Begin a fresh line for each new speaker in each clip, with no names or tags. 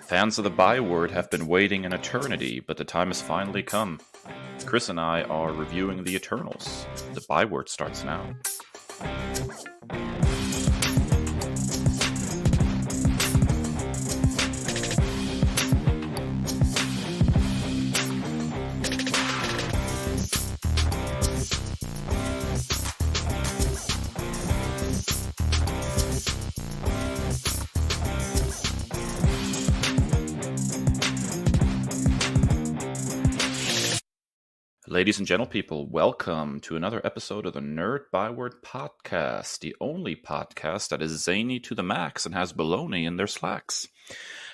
Fans of the Byword have been waiting an eternity, but the time has finally come. Kris and I are reviewing the Eternals. The Byword starts now. Ladies and gentlepeople, welcome to another episode of the Nerd Byword Podcast, the only podcast that is zany to the max and has baloney in their slacks.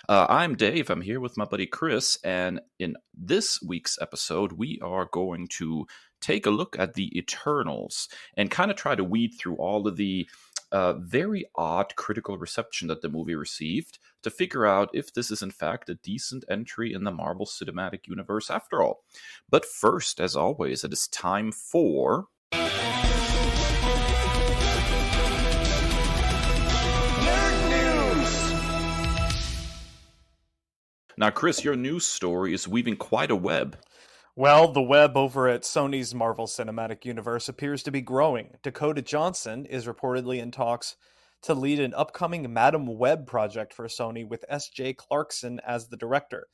I'm Dave, I'm here with my buddy Kris, and in this week's episode, we are going to take a look at the Eternals and kind of try to weed through all of the very odd critical reception that the movie received to figure out if this is in fact a decent entry in the Marvel Cinematic Universe after all. But first, as always, it is time for... Nerd News! Now, Kris, your news story is weaving quite a web.
Well, the web over at Sony's Marvel Cinematic Universe appears to be growing. Dakota Johnson is reportedly in talks to lead an upcoming Madam Web project for Sony with S.J. Clarkson as the director.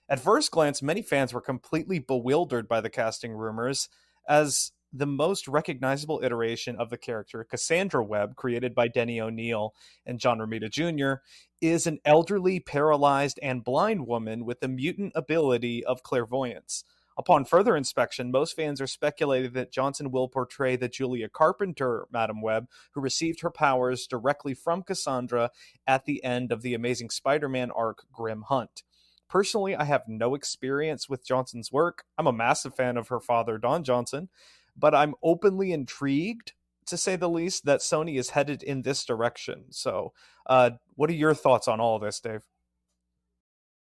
At first glance, many fans were completely bewildered by the casting rumors, as the most recognizable iteration of the character, Cassandra Webb, created by Denny O'Neil and John Romita Jr., is an elderly, paralyzed, and blind woman with the mutant ability of clairvoyance. Upon further inspection, most fans are speculating that Johnson will portray the Julia Carpenter Madam Web, who received her powers directly from Cassandra at the end of the Amazing Spider-Man arc, Grim Hunt. Personally, I have no experience with Johnson's work. I'm a massive fan of her father, Don Johnson, but I'm openly intrigued, to say the least, that Sony is headed in this direction. So, what are your thoughts on all of this, Dave?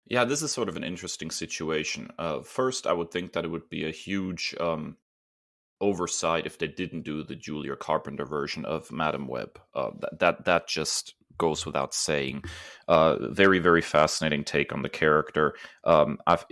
Yeah, this is sort of an interesting situation. First, I would think that it would be a huge oversight if they didn't do the Julia Carpenter version of Madam Web. That just goes without saying. Very, very fascinating take on the character. I've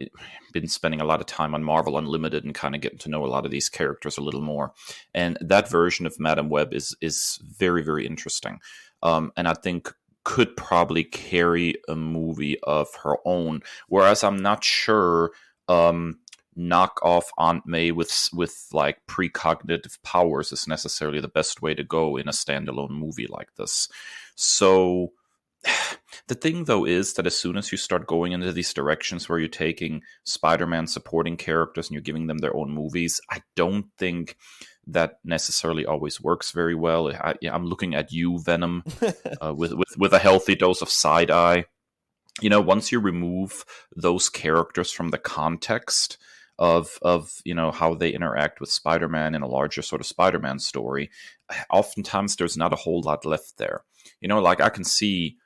been spending a lot of time on Marvel Unlimited and kind of getting to know a lot of these characters a little more. And that version of Madam Web is very, very interesting. And I think could probably carry a movie of her own, whereas I'm not sure knockoff Aunt May with like precognitive powers is necessarily the best way to go in a standalone movie like this. So the thing though is that as soon as you start going into these directions where you're taking Spider-Man supporting characters and you're giving them their own movies, I don't think that necessarily always works very well. I'm looking at you, Venom, with a healthy dose of side eye. You know, once you remove those characters from the context of you know how they interact with Spider-Man in a larger sort of Spider-Man story, oftentimes there's not a whole lot left there. You know, like I can see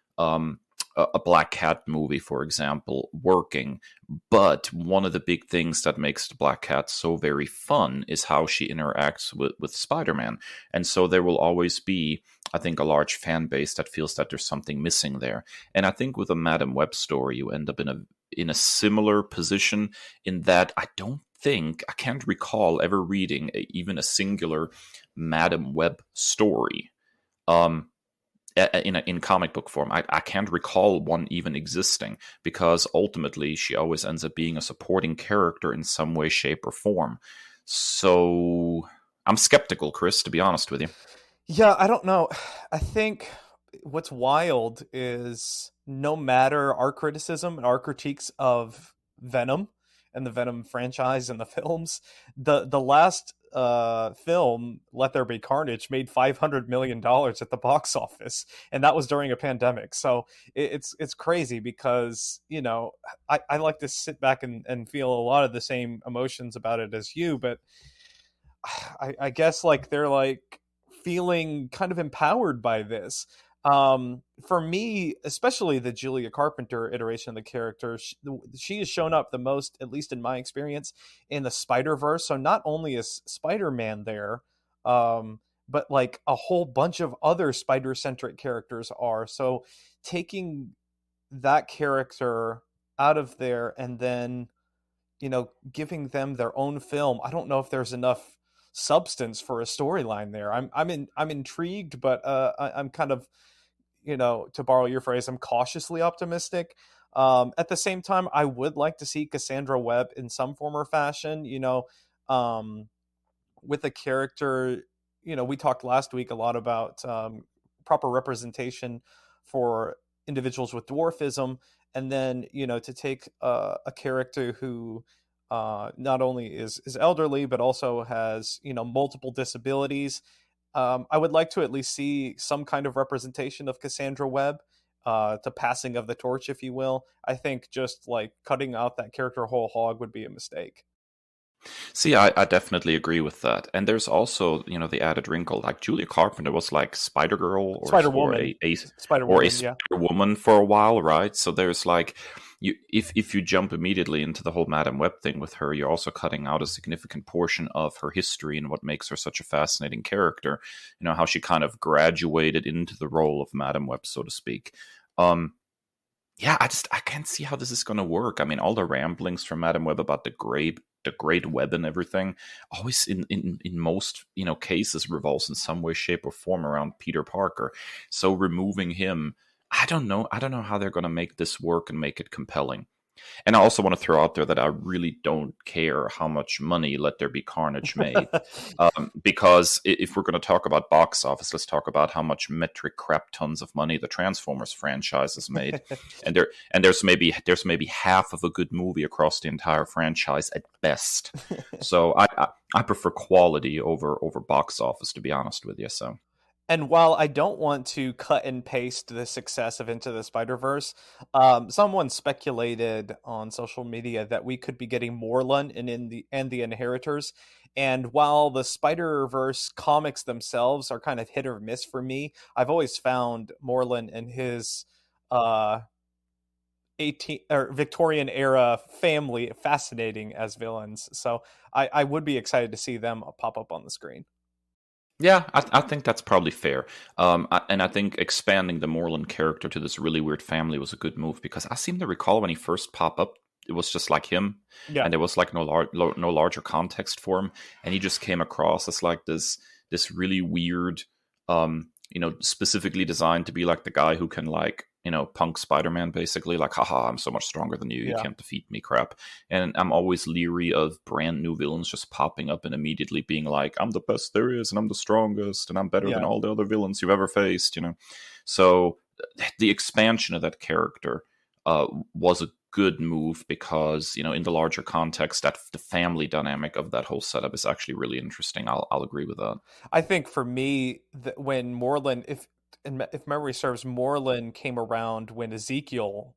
a Black Cat movie, for example, working, but one of the big things that makes the Black Cat so very fun is how she interacts with Spider-Man. And so there will always be, I think, a large fan base that feels that there's something missing there. And I think with a Madam Web story, you end up in a similar position in that I can't recall ever reading even a singular Madam Web story. In comic book form. I can't recall one even existing, because ultimately she always ends up being a supporting character in some way, shape, or form. So I'm skeptical, Kris, to be honest with you.
Yeah, I don't know. I think what's wild is no matter our criticism and our critiques of Venom and the Venom franchise and the films, the last film, Let There Be Carnage, made $500 million at the box office, and that was during a pandemic. So it's crazy because, you know, I like to sit back and feel a lot of the same emotions about it as you, but I guess like they're like feeling kind of empowered by this. For me, especially the Julia Carpenter iteration of the character, she has shown up the most, at least in my experience, in the Spider-Verse. So not only is Spider-Man there, but like a whole bunch of other Spider-centric characters are. So taking that character out of there and then, giving them their own film. I don't know if there's enough substance for a storyline there. I'm intrigued, but I'm kind of, to borrow your phrase, I'm cautiously optimistic. At the same time, I would like to see Cassandra Webb in some form or fashion. Um, with a character, we talked last week a lot about proper representation for individuals with dwarfism, and then to take a character who not only is elderly but also has multiple disabilities. I would like to at least see some kind of representation of Cassandra Webb, to passing of the torch, if you will. I think just like cutting out that character whole hog would be a mistake.
See, I definitely agree with that. And there's also, the added wrinkle. Like Julia Carpenter was like Spider Girl
Spider
or
Woman,
a
Spider
or a
Woman, yeah.
Spider Woman for a while, right? So there's like if you jump immediately into the whole Madam Web thing with her, you're also cutting out a significant portion of her history and what makes her such a fascinating character. How she kind of graduated into the role of Madam Web, so to speak. Yeah, I can't see how this is going to work. I mean, all the ramblings from Madam Web about the great web and everything always in most cases revolves in some way, shape, or form around Peter Parker. So removing him, I don't know how they're going to make this work and make it compelling. And I also want to throw out there that I really don't care how much money Let There Be Carnage made. Because if we're going to talk about box office, let's talk about how much metric crap tons of money the Transformers franchise has made. And there's maybe half of a good movie across the entire franchise at best. So I prefer quality over box office, to be honest with you. So
And while I don't want to cut and paste the success of Into the Spider-Verse, someone speculated on social media that we could be getting Morlun and the Inheritors. And while the Spider-Verse comics themselves are kind of hit or miss for me, I've always found Morlun and his uh 18 or Victorian era family fascinating as villains. So I would be excited to see them pop up on the screen.
yeah, I think that's probably fair. And I think expanding the Moreland character to this really weird family was a good move because I seem to recall when he first popped up, it was just like him,
Yeah.
and there was like no larger context for him, and he just came across as like this really weird, specifically designed to be like the guy who can like punk Spider-Man basically, like haha, I'm so much stronger than you
Yeah.
can't defeat me crap. And I'm always leery of brand new villains just popping up and immediately being like, I'm the best there is, and I'm the strongest, and I'm better than
Yeah.
all the other villains you've ever faced. So the expansion of that character was a good move because in the larger context, that the family dynamic of that whole setup is actually really interesting. I'll agree with that.
I think for me, when Moreland, if memory serves, Moreland came around when Ezekiel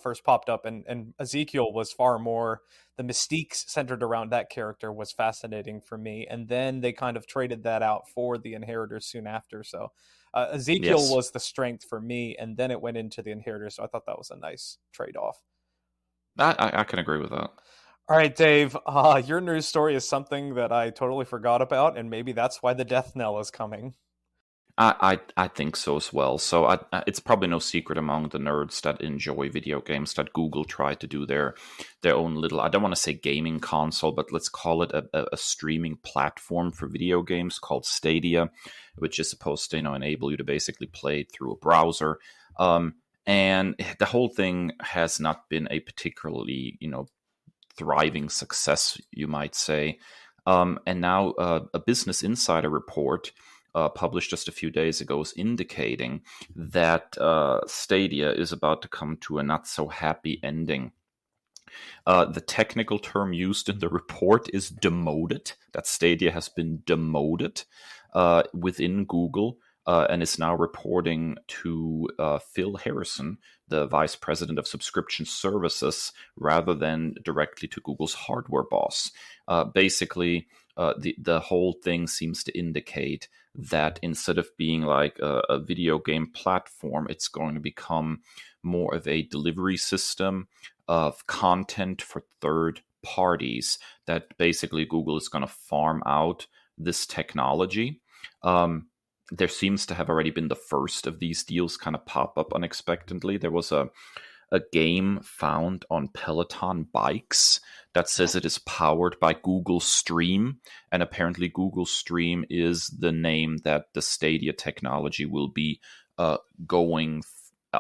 first popped up, and Ezekiel was far more, the mystique centered around that character was fascinating for me, and then they kind of traded that out for the Inheritors soon after. So Ezekiel
Yes.
was the strength for me, and then it went into the Inheritors. So I thought that was a nice trade off.
I can agree with that.
All right, Dave. Your news story is something that I totally forgot about, and maybe that's why the death knell is coming.
I think so as well. So it's probably no secret among the nerds that enjoy video games that Google tried to do their own little, I don't want to say gaming console, but let's call it a streaming platform for video games called Stadia, which is supposed to enable you to basically play through a browser. And the whole thing has not been a particularly thriving success, you might say. And now a Business Insider report published just a few days ago is indicating that Stadia is about to come to a not so happy ending. The technical term used in the report is demoted. That Stadia has been demoted within Google and is now reporting to Phil Harrison, the vice president of subscription services, rather than directly to Google's hardware boss. Basically, the whole thing seems to indicate that instead of being like a video game platform, it's going to become more of a delivery system of content for third parties, that basically Google is going to farm out this technology. There seems to have already been the first of these deals kind of pop up unexpectedly. There was a a game found on Peloton bikes that says it is powered by Google Stream. And apparently, Google Stream is the name that the Stadia technology will be going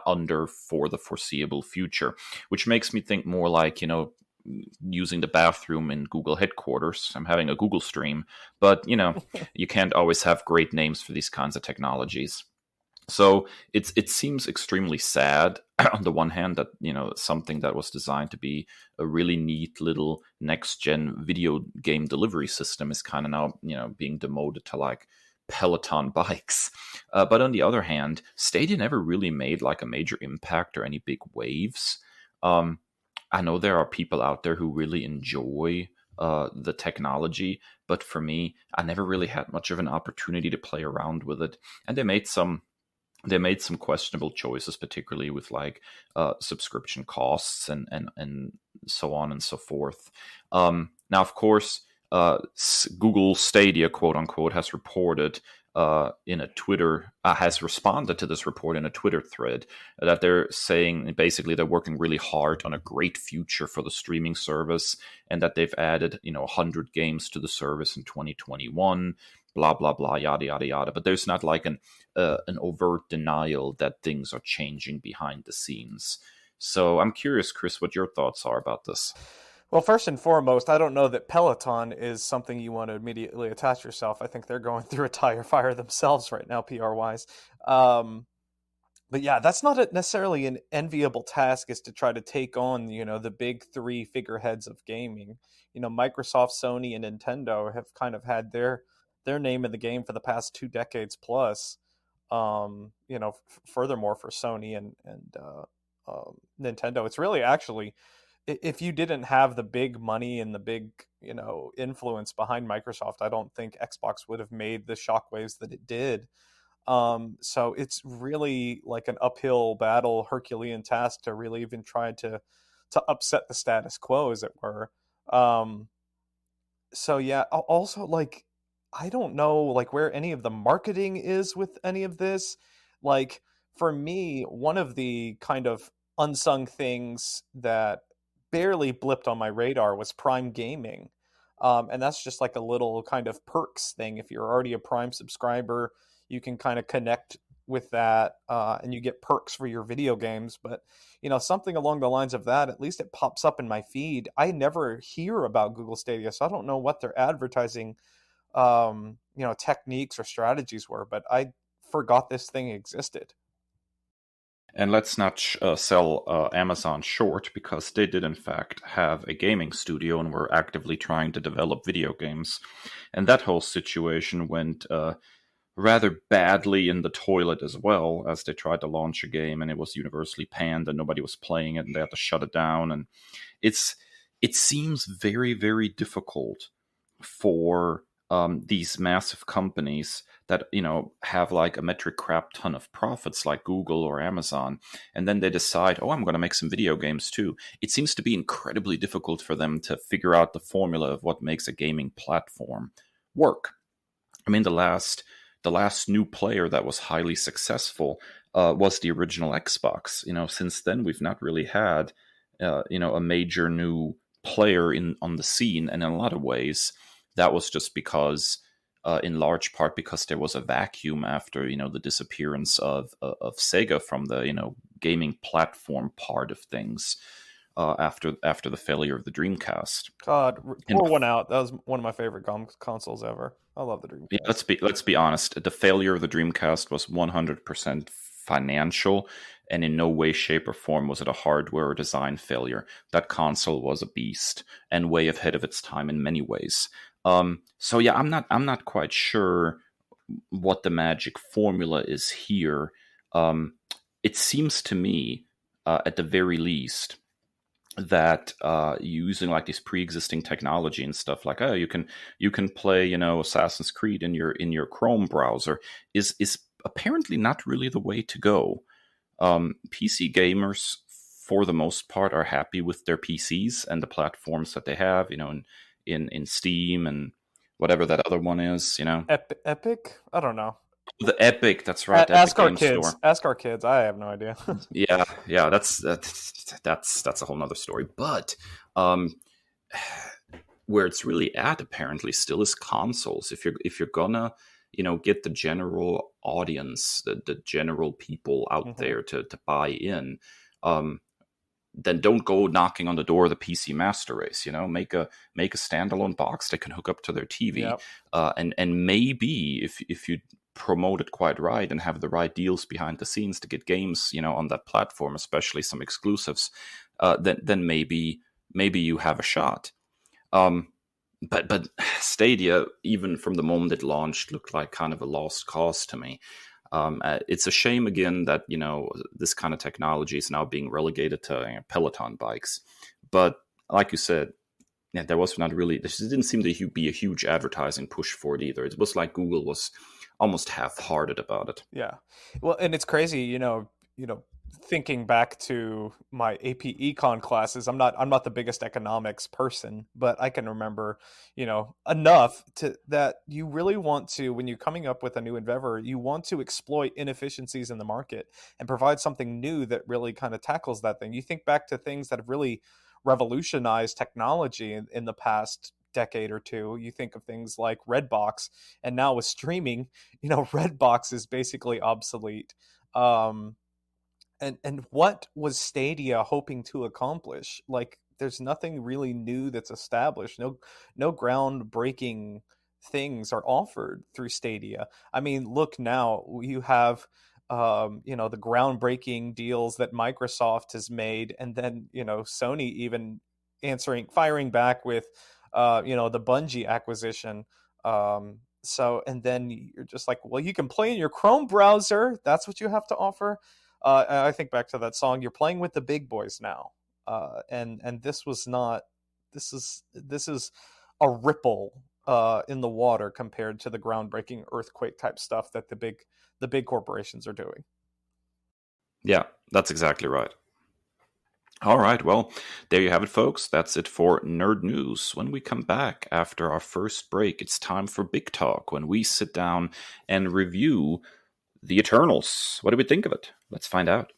under for the foreseeable future, which makes me think more like, using the bathroom in Google headquarters. I'm having a Google Stream, but you can't always have great names for these kinds of technologies. So it seems extremely sad on the one hand that something that was designed to be a really neat little next gen video game delivery system is kind of now being demoted to like Peloton bikes. But on the other hand, Stadia never really made like a major impact or any big waves. I know there are people out there who really enjoy the technology, but for me, I never really had much of an opportunity to play around with it. And they made some questionable choices, particularly with like subscription costs and so on and so forth. Now, of course, Google Stadia, quote unquote, has reported in a Twitter has responded to this report in a Twitter thread that they're saying basically they're working really hard on a great future for the streaming service, and that they've added 100 games to the service in 2021. Blah blah blah, yada yada yada. But there's not like an overt denial that things are changing behind the scenes. So I'm curious, Kris, what your thoughts are about this.
Well, first and foremost, I don't know that Peloton is something you want to immediately attach yourself. I think they're going through a tire fire themselves right now, PR wise. But yeah, that's not necessarily an enviable task, is to try to take on, the big three figureheads of gaming. Microsoft, Sony, and Nintendo have kind of had their name in the game for the past 2 decades plus. Furthermore, for Sony and Nintendo, it's really actually, if you didn't have the big money and the big, influence behind Microsoft, I don't think Xbox would have made the shockwaves that it did. So it's really like an uphill battle, Herculean task to really even try to upset the status quo, as it were. So yeah, also, like, I don't know like where any of the marketing is with any of this. Like, for me, one of the kind of unsung things that barely blipped on my radar was Prime Gaming. And that's just like a little kind of perks thing. If you're already a Prime subscriber, you can kind of connect with that, and you get perks for your video games. But something along the lines of that, at least it pops up in my feed. I never hear about Google Stadia, so I don't know what their advertising techniques or strategies were, but I forgot this thing existed.
And let's not sell Amazon short, because they did in fact have a gaming studio and were actively trying to develop video games. And that whole situation went rather badly in the toilet as well, as they tried to launch a game and it was universally panned and nobody was playing it and they had to shut it down. And it seems very, very difficult for these massive companies that have like a metric crap ton of profits, like Google or Amazon, and then they decide, oh, I'm going to make some video games too. It seems to be incredibly difficult for them to figure out the formula of what makes a gaming platform work. I mean, the last new player that was highly successful was the original Xbox. Since then we've not really had a major new player on the scene, and in a lot of ways that was just because, in large part, because there was a vacuum after the disappearance of Sega from the gaming platform part of things, after the failure of the Dreamcast.
God, pour one out. That was one of my favorite consoles ever. I love the Dreamcast.
Yeah, let's be honest. The failure of the Dreamcast was 100% financial, and in no way, shape, or form was it a hardware or design failure. That console was a beast and way ahead of its time in many ways. So yeah, I'm not quite sure what the magic formula is here. It seems to me, at the very least, that using like this pre-existing technology and stuff, like, oh, you can play Assassin's Creed in your Chrome browser, is apparently not really the way to go. PC gamers, for the most part, are happy with their PCs and the platforms that they have, in Steam and whatever that other one is,
Epic? I don't know.
The Epic, that's right, Epic
Ask our
Game
kids.
Store.
Ask our kids. I have no idea.
Yeah, that's a whole nother story. But um, where it's really at apparently still is consoles. If you're gonna get the general audience, the general people out
Hmm.
there to buy in, um, then don't go knocking on the door of the PC Master Race. Make a standalone box they can hook up to their TV,
Yep.
and maybe if you promote it quite right and have the right deals behind the scenes to get games on that platform, especially some exclusives, then maybe you have a shot. Um, but Stadia, even from the moment it launched, looked like kind of a lost cause to me. It's a shame again that this kind of technology is now being relegated to Peloton bikes. But like you said, yeah, there was not really. There didn't seem to be a huge advertising push for it either. It was like Google was almost half-hearted about it.
Yeah. Well, and it's crazy, thinking back to my AP Econ classes. I'm not the biggest economics person, but I can remember, enough to that you really want to, when you're coming up with a new endeavor, you want to exploit inefficiencies in the market and provide something new that really kind of tackles that thing. You think back to things that have really revolutionized technology in the past decade or two. You think of things like Redbox, and now with streaming, Redbox is basically obsolete. Um, and what was Stadia hoping to accomplish? Like, there's nothing really new that's established. No groundbreaking things are offered through Stadia. I mean, look now, you have the groundbreaking deals that Microsoft has made, and then Sony even firing back with the Bungie acquisition. So, and then you're just like, well, you can play in your Chrome browser. That's what you have to offer. I think back to that song. You're playing with the big boys now, and this was not. This is a ripple in the water compared to the groundbreaking earthquake type stuff that the big corporations are doing.
Yeah, that's exactly right. All right, well, there you have it, folks. That's it for Nerd News. When we come back after our first break, it's time for Big Talk when we sit down and review The Eternals. What do we think of it? Let's find out.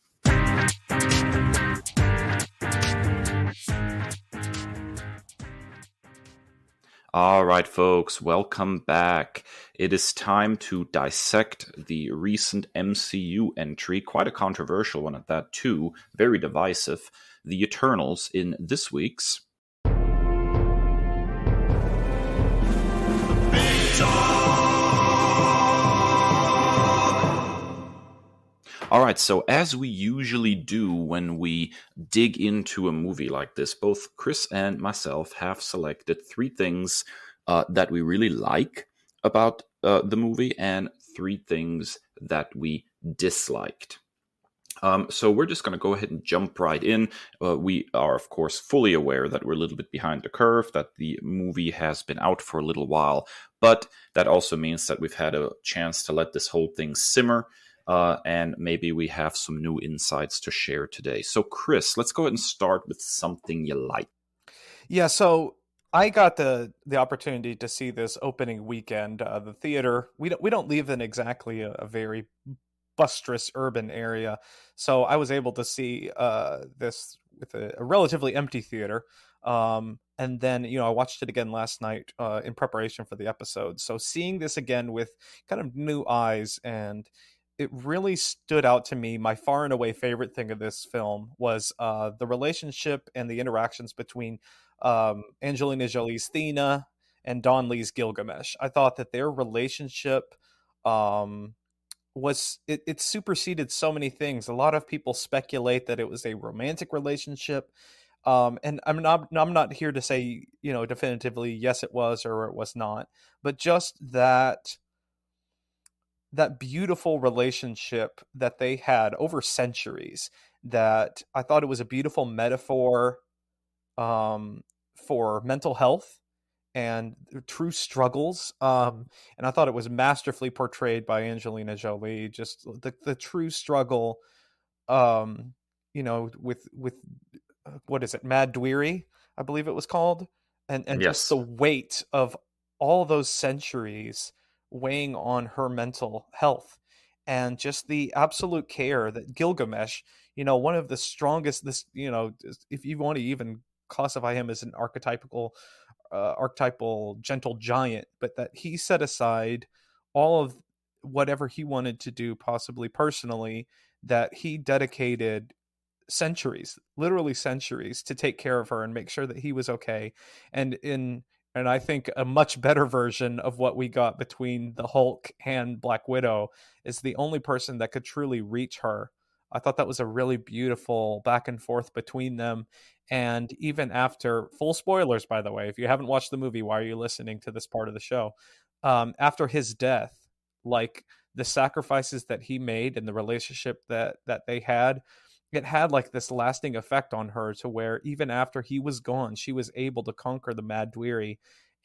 All right, folks, welcome back. It is time to dissect the recent MCU entry, quite a controversial one at that, too, very divisive. The Eternals in this week's All right, so as we usually do when we dig into a movie like this, both Chris and myself have selected three things that we really like about the movie and three things that we disliked. So we're just going to go ahead and jump right in. We are, of course, fully aware that we're a little bit behind the curve, that the movie has been out for a little while, but that also means that we've had a chance to let this whole thing simmer, and maybe we have some new insights to share today. So, Chris, let's go ahead and start with something you like.
Yeah, so I got the opportunity to see this opening weekend. The theater, we don't live in exactly a very bustrous urban area, so I was able to see this with a relatively empty theater. And then I watched it again last night in preparation for the episode. So seeing this again with kind of new eyes, and it really stood out to me. My far and away favorite thing of this film was the relationship and the interactions between Angelina Jolie's Thena and Don Lee's Gilgamesh. I thought that their relationship um, it superseded so many things. A lot of people speculate that it was a romantic relationship. And I'm not here to say, definitively yes it was or it was not, but just that beautiful relationship that they had over centuries, that I thought it was a beautiful metaphor um, for mental health and true struggles. And I thought it was masterfully portrayed by Angelina Jolie. Just the true struggle, with what is it, Mad Dweery, I believe it was called, and just
Yes.
the weight of all those centuries weighing on her mental health, and just the absolute care that Gilgamesh, one of the strongest, this, if you want to even classify him as an archetypal gentle giant, but that he set aside all of whatever he wanted to do, possibly personally, that he dedicated centuries, literally centuries, to take care of her and make sure that he was okay. And I think a much better version of what we got between the Hulk and Black Widow is the only person that could truly reach her. I thought that was a really beautiful back and forth between them. And even after, full spoilers, by the way, if you haven't watched the movie, why are you listening to this part of the show? After his death, like the sacrifices that he made and the relationship that they had, it had like this lasting effect on her, to where even after he was gone, she was able to conquer the Mad Dweiri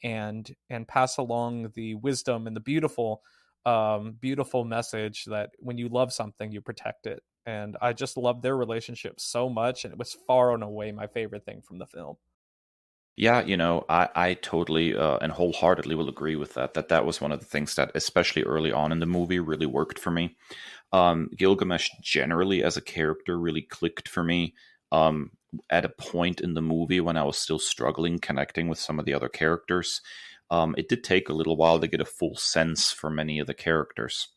and pass along the wisdom and the beautiful message that when you love something, you protect it. And I just loved their relationship so much, and it was far and away my favorite thing from the film.
Yeah, I totally and wholeheartedly will agree with that. That was one of the things that, especially early on in the movie, really worked for me. Gilgamesh generally as a character really clicked for me at a point in the movie when I was still struggling connecting with some of the other characters. It did take a little while to get a full sense for many of the characters.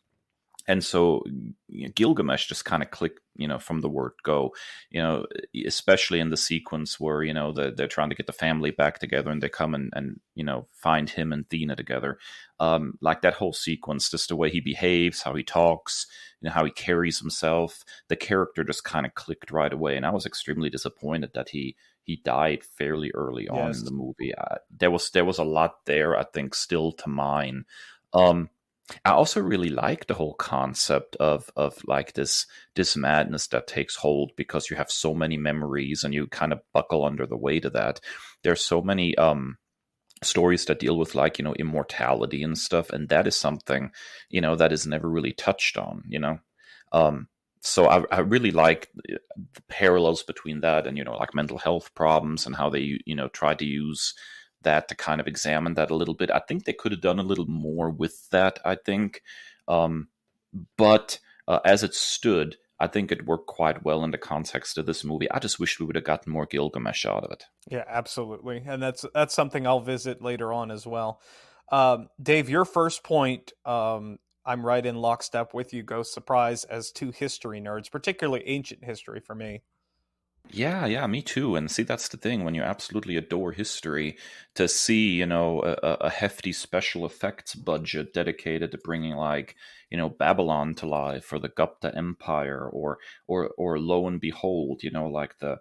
And so Gilgamesh just kind of clicked, from the word go, especially in the sequence where, they're trying to get the family back together and they come and find him and Thena together. Like that whole sequence, just the way he behaves, how he talks, how he carries himself, the character just kind of clicked right away. And I was extremely disappointed that he died fairly early on in
Yes.
the movie. There was a lot there, I think, still to mine. Um, I also really like the whole concept of like this madness that takes hold because you have so many memories and you kind of buckle under the weight of that. There's so many stories that deal with like immortality and stuff, and that is something that is never really touched on. Um, so I really like the parallels between that and like mental health problems and how they try to use that to kind of examine that a little bit. I think they could have done a little more with that, I think. Um, but as it stood, I think it worked quite well in the context of this movie. I just wish we would have gotten more Gilgamesh out of it.
Yeah, absolutely. And that's something I'll visit later on as well. Dave, your first point, I'm right in lockstep with you, Ghost Surprise, as two history nerds, particularly ancient history for me.
Yeah, yeah, me too. And see, that's the thing when you absolutely adore history, to see, a hefty special effects budget dedicated to bringing like, Babylon to life or the Gupta Empire or lo and behold, like the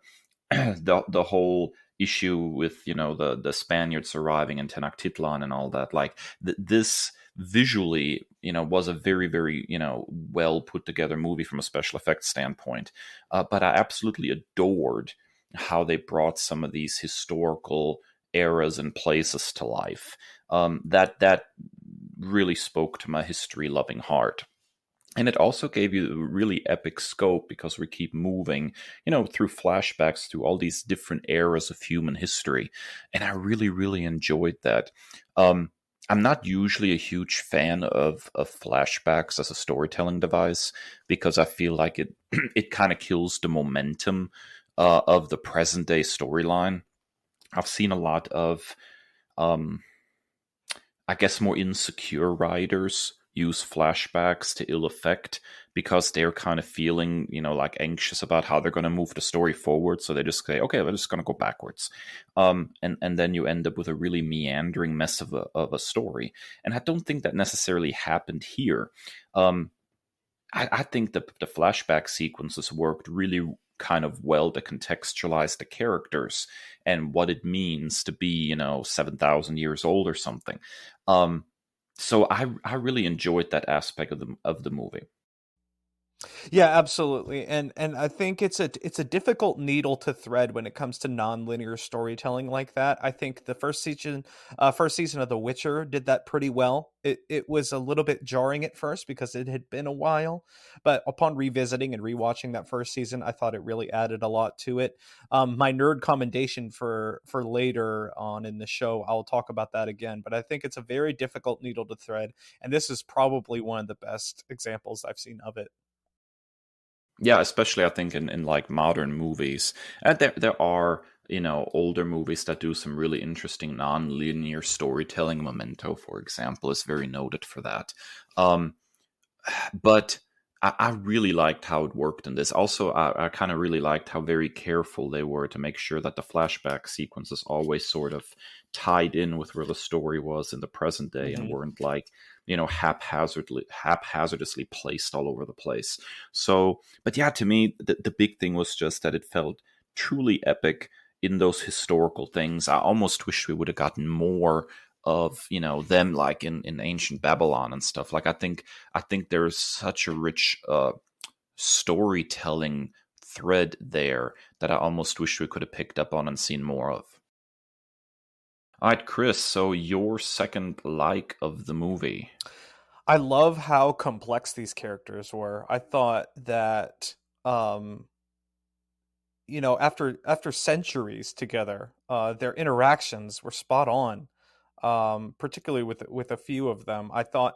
the whole issue with the Spaniards arriving in Tenochtitlan and all that. Like this visually, was a very very well put together movie from a special effects standpoint. But I absolutely adored how they brought some of these historical eras and places to life. That really spoke to my history loving heart. And it also gave you a really epic scope because we keep moving, through flashbacks through all these different eras of human history. And I really, really enjoyed that. Um, I'm not usually a huge fan of flashbacks as a storytelling device because I feel like it it kind of kills the momentum of the present day storyline. I've seen a lot of um, I guess more insecure writers use flashbacks to ill effect because they're kind of feeling, like anxious about how they're going to move the story forward. So they just say, okay, we're just going to go backwards. And then you end up with a really meandering mess of a story. And I don't think that necessarily happened here. Um, I think the flashback sequences worked really kind of well to contextualize the characters and what it means to be, 7,000 years old or something. Um, so I really enjoyed that aspect of the movie.
Yeah, absolutely. And I think it's a difficult needle to thread when it comes to nonlinear storytelling like that. I think the first season of The Witcher did that pretty well. It was a little bit jarring at first because it had been a while, but upon revisiting and rewatching that first season, I thought it really added a lot to it. My nerd commendation for later on in the show, I'll talk about that again, but I think it's a very difficult needle to thread, and this is probably one of the best examples I've seen of it.
Yeah, especially I think in like modern movies. And there are, older movies that do some really interesting non-linear storytelling. Memento, for example, is very noted for that. Um, but I really liked how it worked in this. Also, I kind of really liked how very careful they were to make sure that the flashback sequences always sort of tied in with where the story was in the present day and
Mhm.
weren't like, haphazardously placed all over the place. So, but yeah, to me, the big thing was just that it felt truly epic in those historical things. I almost wish we would have gotten more of them like in ancient Babylon and stuff. Like I think there's such a rich storytelling thread there that I almost wish we could have picked up on and seen more of. All right, Chris, so your second like of the movie.
I love how complex these characters were. I thought that um after centuries together, their interactions were spot on. Particularly with a few of them. I thought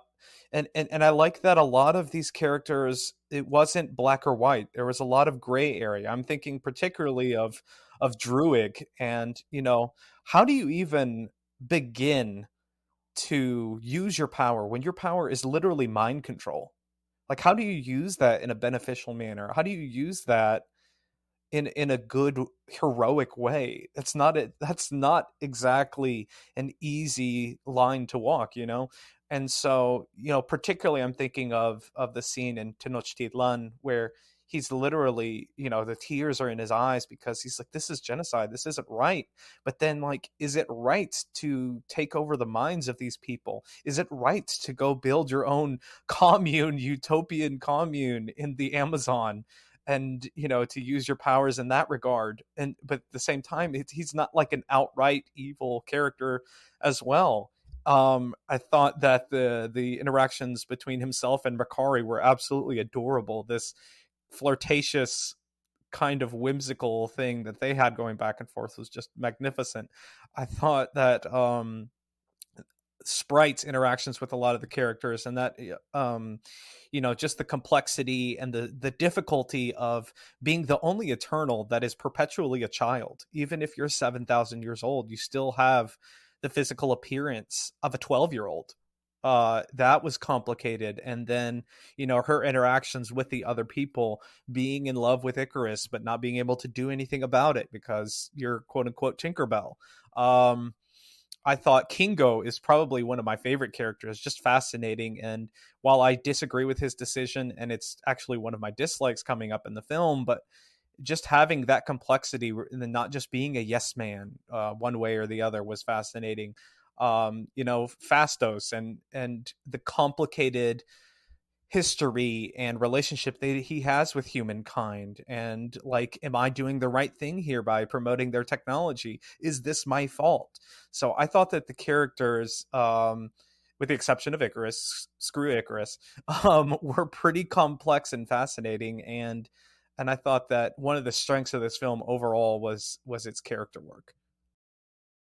and I like that a lot of these characters, it wasn't black or white. There was a lot of gray area. I'm thinking particularly of Druig, and how do you even begin to use your power when your power is literally mind control? Like, how do you use that in a beneficial manner? How do you use that in a good heroic way? That's not exactly an easy line to walk, and so particularly I'm thinking of the scene in Tenochtitlan where he's literally, the tears are in his eyes because he's like, this is genocide, this isn't right. But then, like, is it right to take over the minds of these people? Is it right to go build your own commune, utopian commune in the Amazon, and to use your powers in that regard? And but at the same time, he's not like an outright evil character as well. I thought that the interactions between himself and Makari were absolutely adorable. This flirtatious kind of whimsical thing that they had going back and forth was just magnificent. I thought that Sprite's interactions with a lot of the characters, and that just the complexity and the difficulty of being the only eternal that is perpetually a child. Even if you're 7,000 years old, you still have the physical appearance of a 12-year-old. That was complicated. And then her interactions with the other people, being in love with Icarus but not being able to do anything about it because you're quote unquote Tinkerbell. I thought Kingo is probably one of my favorite characters, just fascinating. And while I disagree with his decision, and it's actually one of my dislikes coming up in the film, but just having that complexity and then not just being a yes man, one way or the other, was fascinating. Fastos and the complicated history and relationship that he has with humankind, and like, am I doing the right thing here by promoting their technology? Is this my fault? So I thought that the characters, with the exception of Icarus, screw Icarus, were pretty complex and fascinating. And I thought that one of the strengths of this film overall was its character work.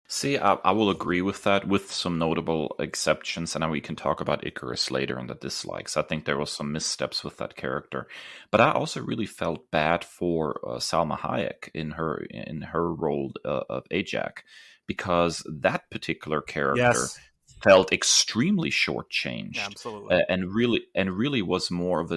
See, I will agree with that, with some notable exceptions, and then we can talk about Icarus later and the dislikes. I think there was some missteps with that character, but I also really felt bad for Salma Hayek in her role of Ajak, because that particular character
Yes,
felt extremely shortchanged,
absolutely.
and really was more of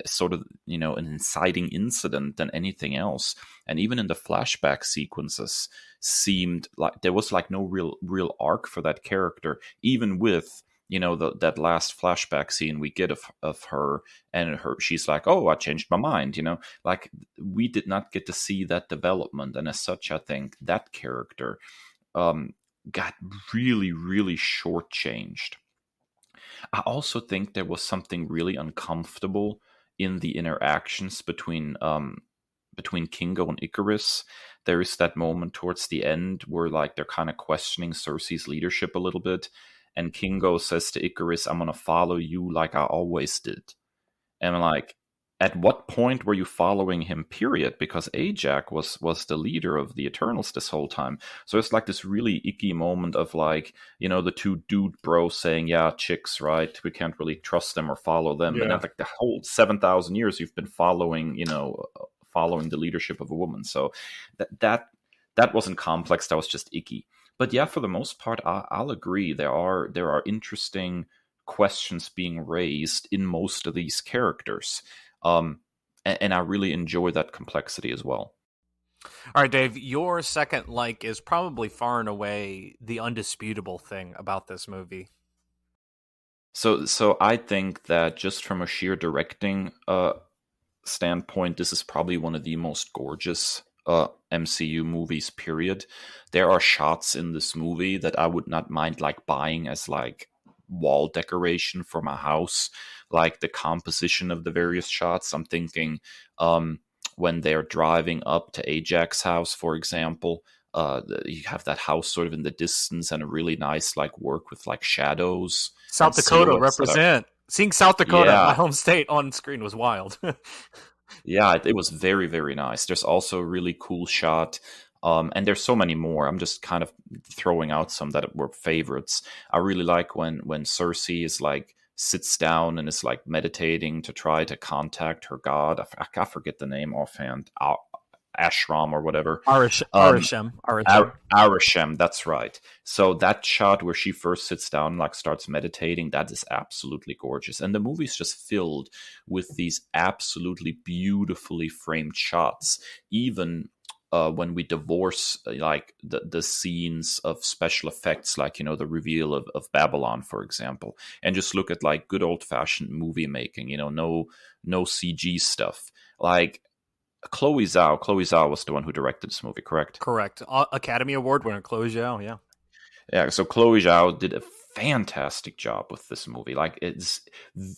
sort of an inciting incident than anything else. And even in the flashback sequences, seemed like there was like no real arc for that character, even with that last flashback scene we get of her, and she's like, oh, I changed my mind, like we did not get to see that development. And as such, I think that character um got really, really shortchanged. I also think there was something really uncomfortable in the interactions between Kingo and Icarus. There is that moment towards the end where like they're kind of questioning Cersei's leadership a little bit, and Kingo says to Icarus, "I'm gonna follow you like I always did." And I'm like, at what point were you following him, period? Because Ajax was the leader of the Eternals this whole time. So it's like this really icky moment of like, the two dude bros saying, yeah, chicks, right? We can't really trust them or follow them. And
Yeah.
then like the whole 7,000 years you've been following the leadership of a woman. So that wasn't complex, that was just icky. But yeah, for the most part, I'll agree. There are interesting questions being raised in most of these characters. And I really enjoy that complexity as well.
All right, Dave, your second like is probably far and away the undisputable thing about this movie.
So I think that just from a sheer directing standpoint, this is probably one of the most gorgeous MCU movies, period. There are shots in this movie that I would not mind like buying as like wall decoration for my house, like the composition of the various shots. I'm thinking when they're driving up to Ajax's house, for example, you have that house sort of in the distance and a really nice like work with like shadows
South
and
Dakota
silhouettes that are,
represent. Seeing South Dakota, my
yeah.
home state, on screen was wild.
Yeah, it was very, very nice. There's also a really cool shot, and there's so many more. I'm just kind of throwing out some that were favorites. I really like when Cersei is like sits down and is like meditating to try to contact her god. I forget the name offhand. Ashram or whatever.
Arishem.
Arishem, that's right. So that shot where she first sits down and like starts meditating, that is absolutely gorgeous. And the movie's just filled with these absolutely beautifully framed shots. Even when we divorce like the scenes of special effects, like the reveal of Babylon, for example, and just look at like good old fashioned movie making. No CG stuff. Like Chloe Zhao was the one who directed this movie, correct?
Correct. Academy Award winner, Chloe Zhao, yeah.
Yeah, so Chloe Zhao did a fantastic job with this movie. Like, it's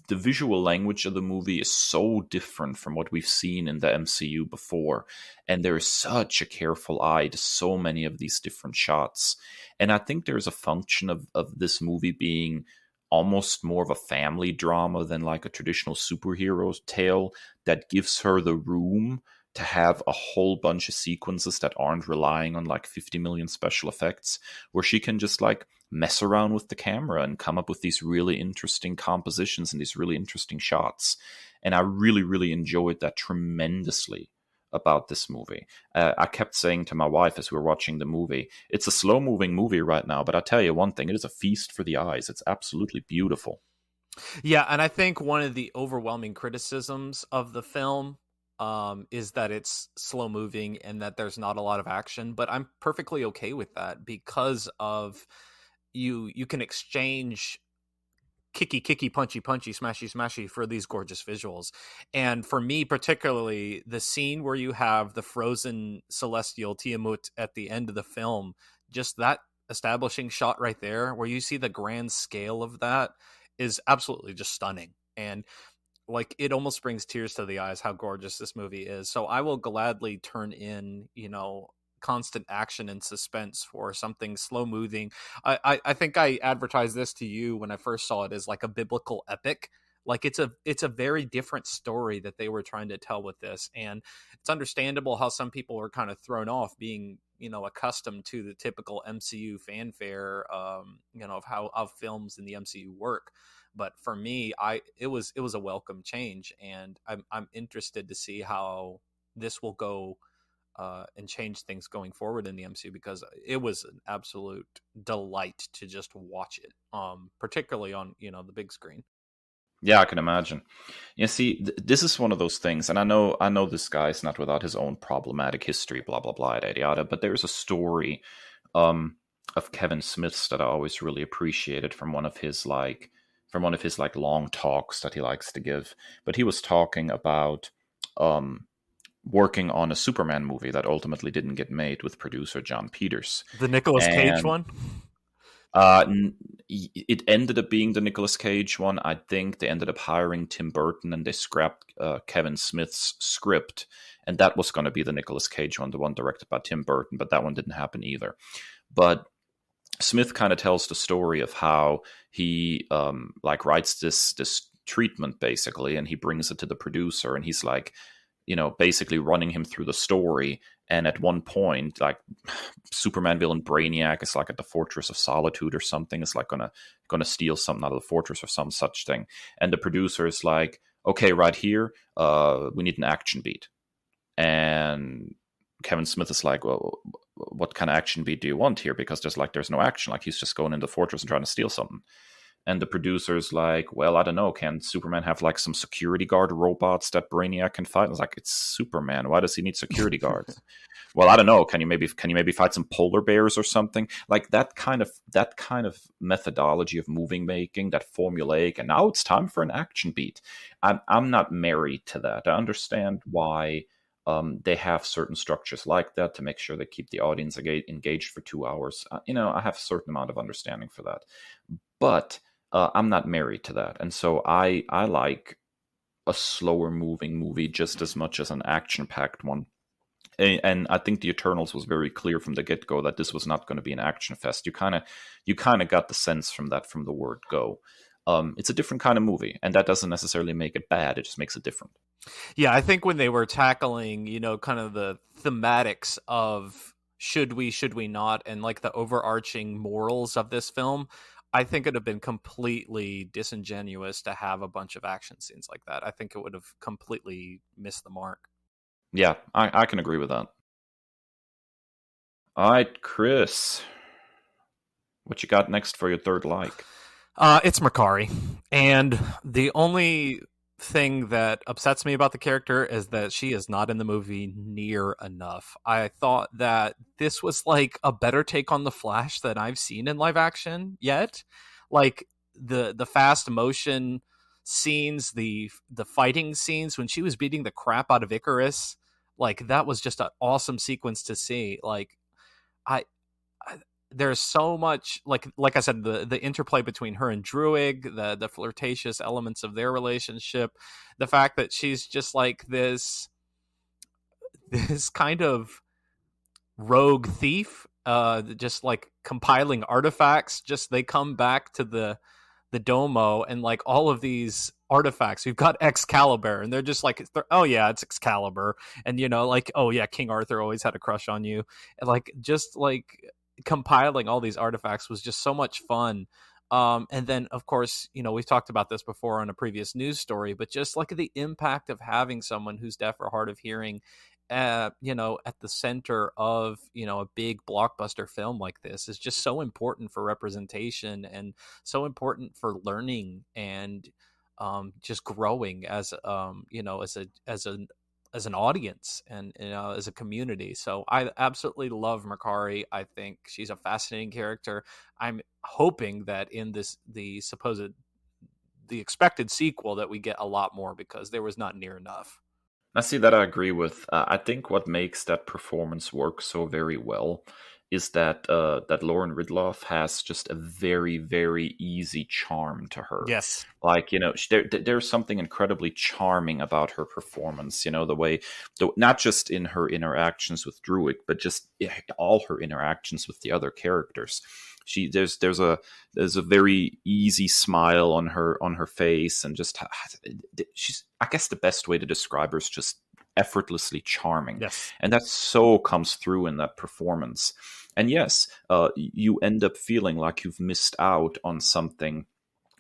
the visual language of the movie is so different from what we've seen in the MCU before, and there is such a careful eye to so many of these different shots. And I think there's a function of this movie being almost more of a family drama than like a traditional superhero tale that gives her the room to have a whole bunch of sequences that aren't relying on like 50 million special effects, where she can just like mess around with the camera and come up with these really interesting compositions and these really interesting shots. And I really, really enjoyed that tremendously about this movie. I kept saying to my wife as we were watching the movie, it's a slow moving movie right now, but I tell you one thing, it is a feast for the eyes. It's absolutely beautiful.
Yeah, and I think one of the overwhelming criticisms of the film is that it's slow moving and that there's not a lot of action, but I'm perfectly okay with that because of you can exchange kicky, punchy, smashy for these gorgeous visuals. And for me, particularly, the scene where you have the frozen celestial Tiamut at the end of the film, just that establishing shot right there, where you see the grand scale of that, is absolutely just stunning. And like, it almost brings tears to the eyes how gorgeous this movie is. So I will gladly turn in, constant action and suspense for something slow moving. I think I advertised this to you when I first saw it as like a biblical epic. Like, it's a very different story that they were trying to tell with this, and it's understandable how some people are kind of thrown off being accustomed to the typical MCU fanfare, of how films in the MCU work. But for me, it was a welcome change, and I'm interested to see how this will go and change things going forward in the MCU, because it was an absolute delight to just watch it, particularly on the big screen.
Yeah, I can imagine. You see, this is one of those things, and I know this guy's not without his own problematic history, blah blah blah, yada yada. But there's a story of Kevin Smith's that I always really appreciated from one of his like long talks that he likes to give. But he was talking about working on a Superman movie that ultimately didn't get made with producer John Peters.
The Nicolas Cage
And
one?
It ended up being the Nicolas Cage one. I think they ended up hiring Tim Burton, and they scrapped Kevin Smith's script, and that was going to be the Nicolas Cage one, the one directed by Tim Burton, but that one didn't happen either. But Smith kind of tells the story of how he like writes this treatment basically, and he brings it to the producer, and he's like, basically running him through the story. And at one point, like, Superman villain Brainiac is like at the Fortress of Solitude or something. It's like gonna steal something out of the fortress or some such thing. And the producer is like, okay, right here, we need an action beat. And Kevin Smith is like, well, what kind of action beat do you want here? Because there's no action. Like, he's just going in the fortress and trying to steal something. And the producer's like, well, I don't know. Can Superman have like some security guard robots that Brainiac can fight? I was like, it's Superman. Why does he need security guards? Well, I don't know. Can you maybe fight some polar bears or something? Like that kind of methodology of movie making, that formulaic. And now it's time for an action beat. I'm not married to that. I understand why they have certain structures like that to make sure they keep the audience engaged for 2 hours. I have a certain amount of understanding for that, but I'm not married to that, and so I like a slower moving movie just as much as an action packed one. And I think the Eternals was very clear from the get go that this was not going to be an action fest. You kind of got the sense from the word go. It's a different kind of movie, and that doesn't necessarily make it bad. It just makes it different.
Yeah, I think when they were tackling, kind of the thematics of should we not, and like the overarching morals of this film, I think it'd have been completely disingenuous to have a bunch of action scenes like that. I think it would have completely missed the mark.
Yeah, I can agree with that. All right, Chris, what you got next for your third like?
It's Makari, and the only thing that upsets me about the character is that she is not in the movie near enough. I thought that this was like a better take on the Flash than I've seen in live action yet. Like the fast motion scenes, the fighting scenes when she was beating the crap out of Icarus, like that was just an awesome sequence to see. Like I there's so much, like I said, the interplay between her and Druig, the flirtatious elements of their relationship, the fact that she's just like this kind of rogue thief, just like compiling artifacts. Just they come back to the Domo, and like all of these artifacts, we've got Excalibur, and they're just like, oh yeah, it's Excalibur, and like, oh yeah, King Arthur always had a crush on you, and like just like compiling all these artifacts was just so much fun. And then of course, we've talked about this before on a previous news story, but just like the impact of having someone who's deaf or hard of hearing at the center of a big blockbuster film like this is just so important for representation, and so important for learning, and just growing as as an audience, and as a community. So I absolutely love Makari. I think she's a fascinating character. I'm hoping that in the expected sequel that we get a lot more, because there was not near enough.
I see that I agree with. I think what makes that performance work so very well is that Lauren Ridloff has just a very, very easy charm to her.
Yes.
Like, there's something incredibly charming about her performance, the way, not just in her interactions with Druig, but just all her interactions with the other characters. There's a very easy smile on her face, and just she's, I guess the best way to describe her is just effortlessly charming.
Yes.
And that so comes through in that performance. And yes, you end up feeling like you've missed out on something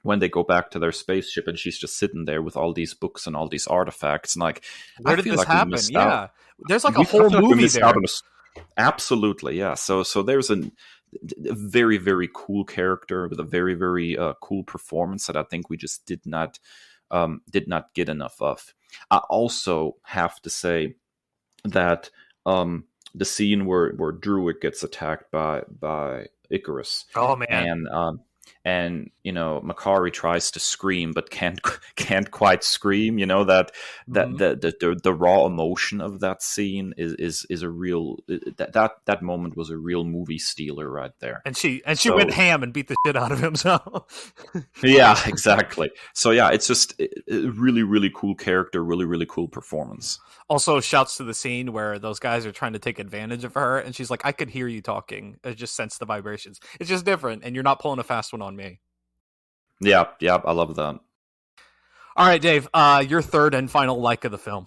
when they go back to their spaceship, and she's just sitting there with all these books and all these artifacts, and like,
where
I
did
feel
this
like
happen? Yeah,
out.
There's like a whole movie there.
Absolutely, yeah. So there's a very, very cool character with a very, very cool performance that I think we just did not get enough of. I also have to say that the scene where Druig gets attacked by Icarus.
Oh man.
And Makari tries to scream but can't quite scream.
Mhm.
The raw emotion of that scene is a real that moment was a real movie stealer right there.
And she went
So
ham and beat the shit out of him. So
yeah, exactly. So yeah, it's just a really really cool character, really really cool performance.
also shouts to the scene where those guys are trying to take advantage of her, and she's like, "I could hear you talking. I just sense the vibrations. It's just different, and you're not pulling a fast one on me."
Yeah, yeah, I love that.
All right, Dave. Your third and final like of the film.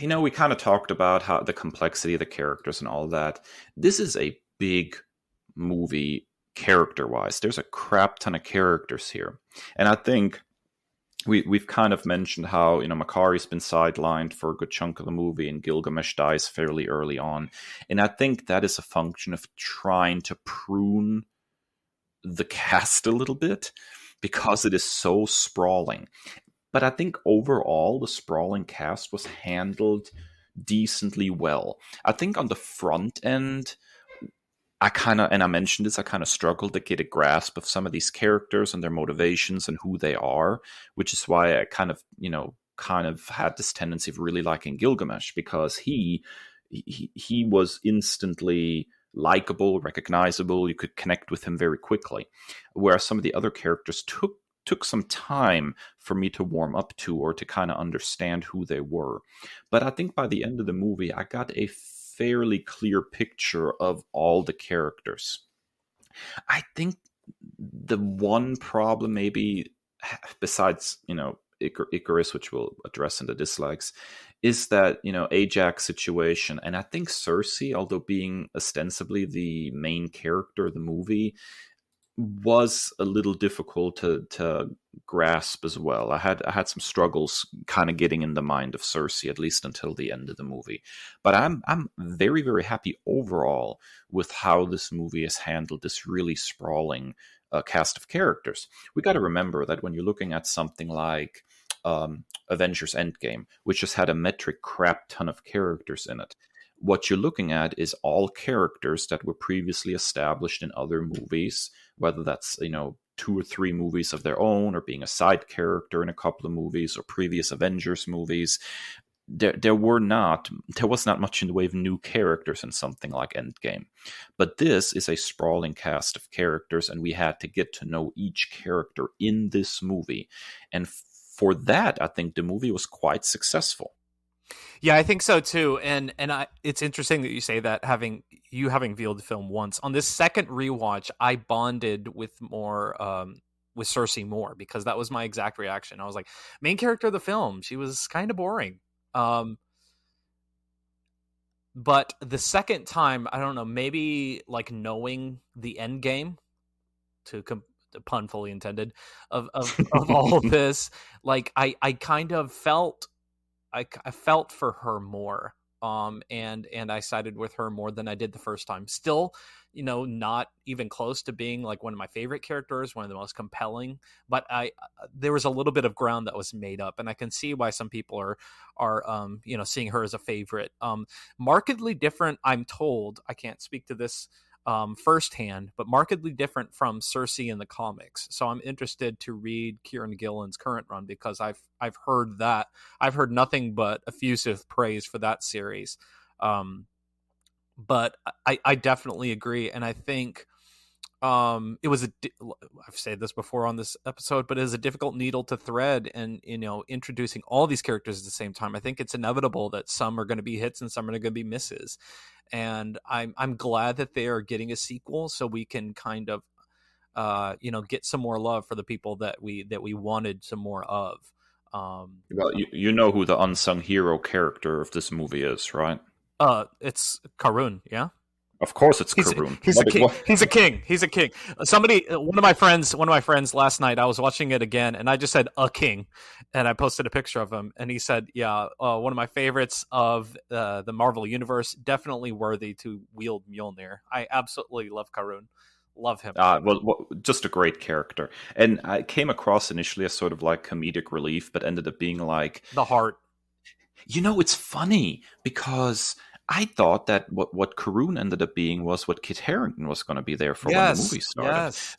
We kind of talked about how the complexity of the characters and all that. This is a big movie character wise. There's a crap ton of characters here. And I think we've kind of mentioned how, Makari's been sidelined for a good chunk of the movie and Gilgamesh dies fairly early on. And I think that is a function of trying to prune the cast a little bit because it is so sprawling. But I think overall, the sprawling cast was handled decently well. I think on the front end, and I mentioned this, I kind of struggled to get a grasp of some of these characters and their motivations and who they are, which is why I kind of had this tendency of really liking Gilgamesh, because he was instantly likable, recognizable. You could connect with him very quickly, whereas some of the other characters took some time for me to warm up to or to kind of understand who they were. But I think by the end of the movie, I got a fairly clear picture of all the characters. I think the one problem, maybe besides Icarus, which we'll address in the dislikes, is that Ajax situation. And I think Cersei, although being ostensibly the main character of the movie, was a little difficult to grasp as well. I had some struggles kind of getting in the mind of Cersei, at least until the end of the movie. But I'm very very happy overall with how this movie has handled this really sprawling cast of characters. We got to remember that when you're looking at something like Avengers Endgame, which just had a metric crap ton of characters in it, what you're looking at is all characters that were previously established in other movies, whether that's, 2 or 3 movies of their own, or being a side character in a couple of movies, or previous Avengers movies. There was not much in the way of new characters in something like Endgame. But this is a sprawling cast of characters, and we had to get to know each character in this movie. And for that, I think the movie was quite successful.
Yeah, I think so too. It's interesting that you say that, having viewed the film once. On this second rewatch, I bonded with Cersei more, because that was my exact reaction. I was like, main character of the film, she was kind of boring. But the second time, I don't know, maybe like knowing the end game, the pun fully intended, of all of this, like I kind of felt I felt for her more, and I sided with her more than I did the first time. Still, not even close to being like one of my favorite characters, one of the most compelling. But there was a little bit of ground that was made up, and I can see why some people are seeing her as a favorite. Markedly different, I'm told. I can't speak to this firsthand, but markedly different from Cersei in the comics. So I'm interested to read Kieran Gillen's current run, because I've heard that. I've heard nothing but effusive praise for that series. But I definitely agree, and I think it was I've said this before on this episode, but it is a difficult needle to thread, and introducing all these characters at the same time. I think it's inevitable that some are going to be hits and some are going to be misses, and I'm glad that they are getting a sequel, so we can kind of get some more love for the people that we wanted some more of.
Well, you know who the unsung hero character of this movie is, right?
It's Karun, yeah.
Of course, it's
He's
Karun.
he's a king. He's a king. He's a king. Somebody, one of my friends last night, I was watching it again, and I just said a king, and I posted a picture of him, and he said, "Yeah, one of my favorites of the Marvel universe, definitely worthy to wield Mjolnir." I absolutely love Karun, love him.
Just a great character. And I came across initially as sort of like comedic relief, but ended up being like,
The heart.
it's funny because I thought that what Karun ended up being was what Kit Harington was going to be there for when the
Yes,
movie started,
yes.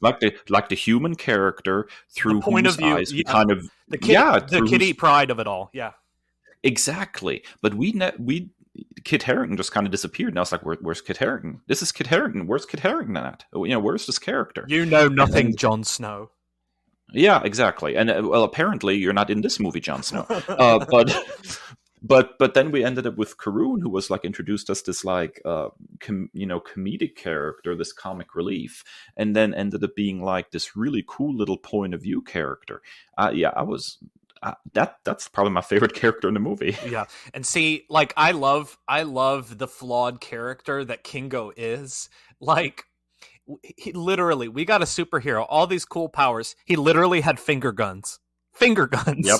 like the human character
The
through
point of
whose
view,
eyes we
yeah.
kind of
The
through
kitty
whose
pride of it all, yeah.
exactly. But we Kit Harington just kind of disappeared, and I was like, where's Kit Harington? This is Kit Harington. Where's Kit Harington at? Where's this character?
You know
And
nothing, Jon Snow.
yeah, exactly. And well, apparently you're not in this movie, Jon Snow. But but then we ended up with Karun, who was like introduced as this like comedic character, this comic relief, and then ended up being like this really cool little point of view character. Yeah, I was that's probably my favorite character in the movie.
Yeah. And see, like I love the flawed character that Kingo is. Like he literally, we got a superhero, all these cool powers. He literally had finger guns.
Yep.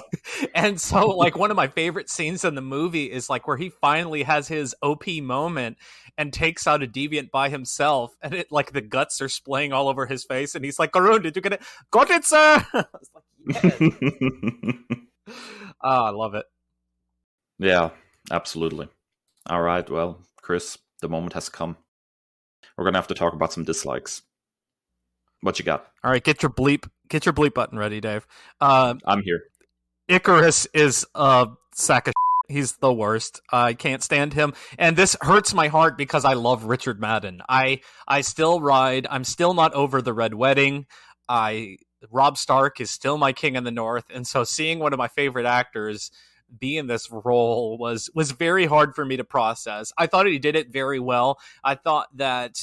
And so like one of my favorite scenes in the movie is like where he finally has his OP moment and takes out a deviant by himself, and it like the guts are splaying all over his face, and he's like, Karun, did you get it? Got it, sir. I was like, yes. Oh, I love it.
Yeah, absolutely. All right, well, Chris, the moment has come. We're gonna have to talk about some dislikes. What you got?
All right, get your bleep button ready, Dave.
I'm here.
Icarus is a sack of shit. He's the worst. I can't stand him, and this hurts my heart because I love Richard Madden. I still ride. I'm still not over the Red Wedding. Rob Stark is still my king in the North, and so seeing one of my favorite actors be in this role was very hard for me to process. I thought he did it very well. I thought that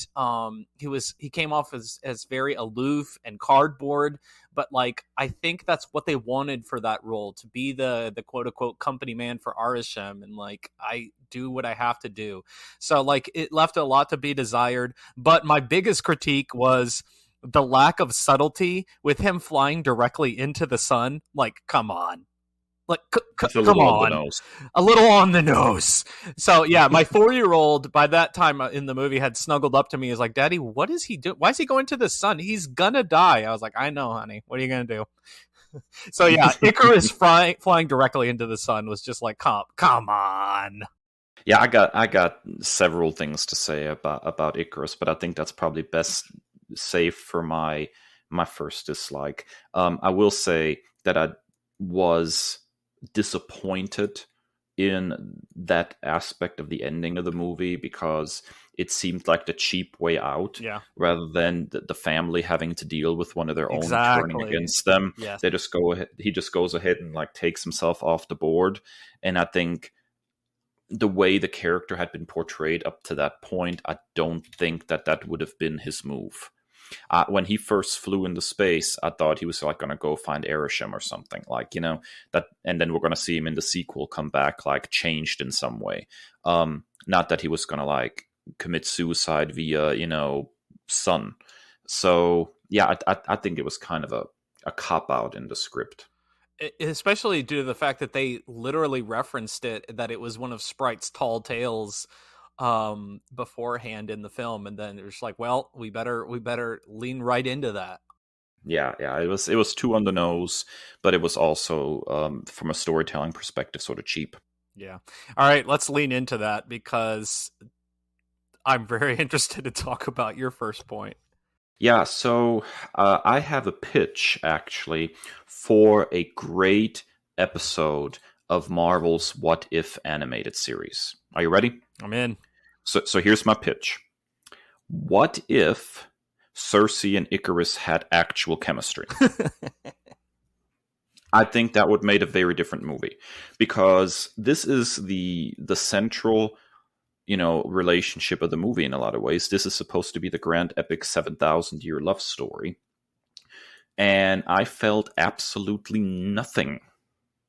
he came off as very aloof and cardboard, but like I think that's what they wanted for that role, to be the quote unquote company man for Arishem, and like I do what I have to do. So like it left a lot to be desired, but my biggest critique was the lack of subtlety with him flying directly into the sun. Like, come on. Like, come on. A little on the nose. So, yeah, my 4-year-old, by that time in the movie, had snuggled up to me. Is like, Daddy, what is he doing? Why is he going to the sun? He's gonna die. I was like, I know, honey. What are you gonna do? So, yeah, Icarus flying directly into the sun was just like, come on.
Yeah, I got several things to say about Icarus, but I think that's probably best saved for my first dislike. I will say that I was disappointed in that aspect of the ending of the movie because it seemed like the cheap way out, rather than the family having to deal with one of their own turning against them.
Yes.
They just he just goes ahead and like takes himself off the board. And I think the way the character had been portrayed up to that point, I don't think that would have been his move. When he first flew into space, I thought he was like going to go find Arishem or something, like, that, and then we're going to see him in the sequel come back like changed in some way. Not that he was going to like commit suicide via sun. So yeah, I think it was kind of a cop out in the script,
especially due to the fact that they literally referenced it, that it was one of Sprite's tall tales beforehand in the film, and then it's like, well, we better lean right into that.
Yeah, it was too on the nose, but it was also from a storytelling perspective sort of cheap.
Yeah. All right, let's lean into that because I'm very interested to talk about your first point.
Yeah, so I have a pitch actually for a great episode of Marvel's What If animated series. Are you ready?
I'm in.
So here's my pitch. What if Cersei and Icarus had actual chemistry? I think that would make a very different movie, because this is the central, relationship of the movie in a lot of ways. This is supposed to be the grand epic 7,000-year love story. And I felt absolutely nothing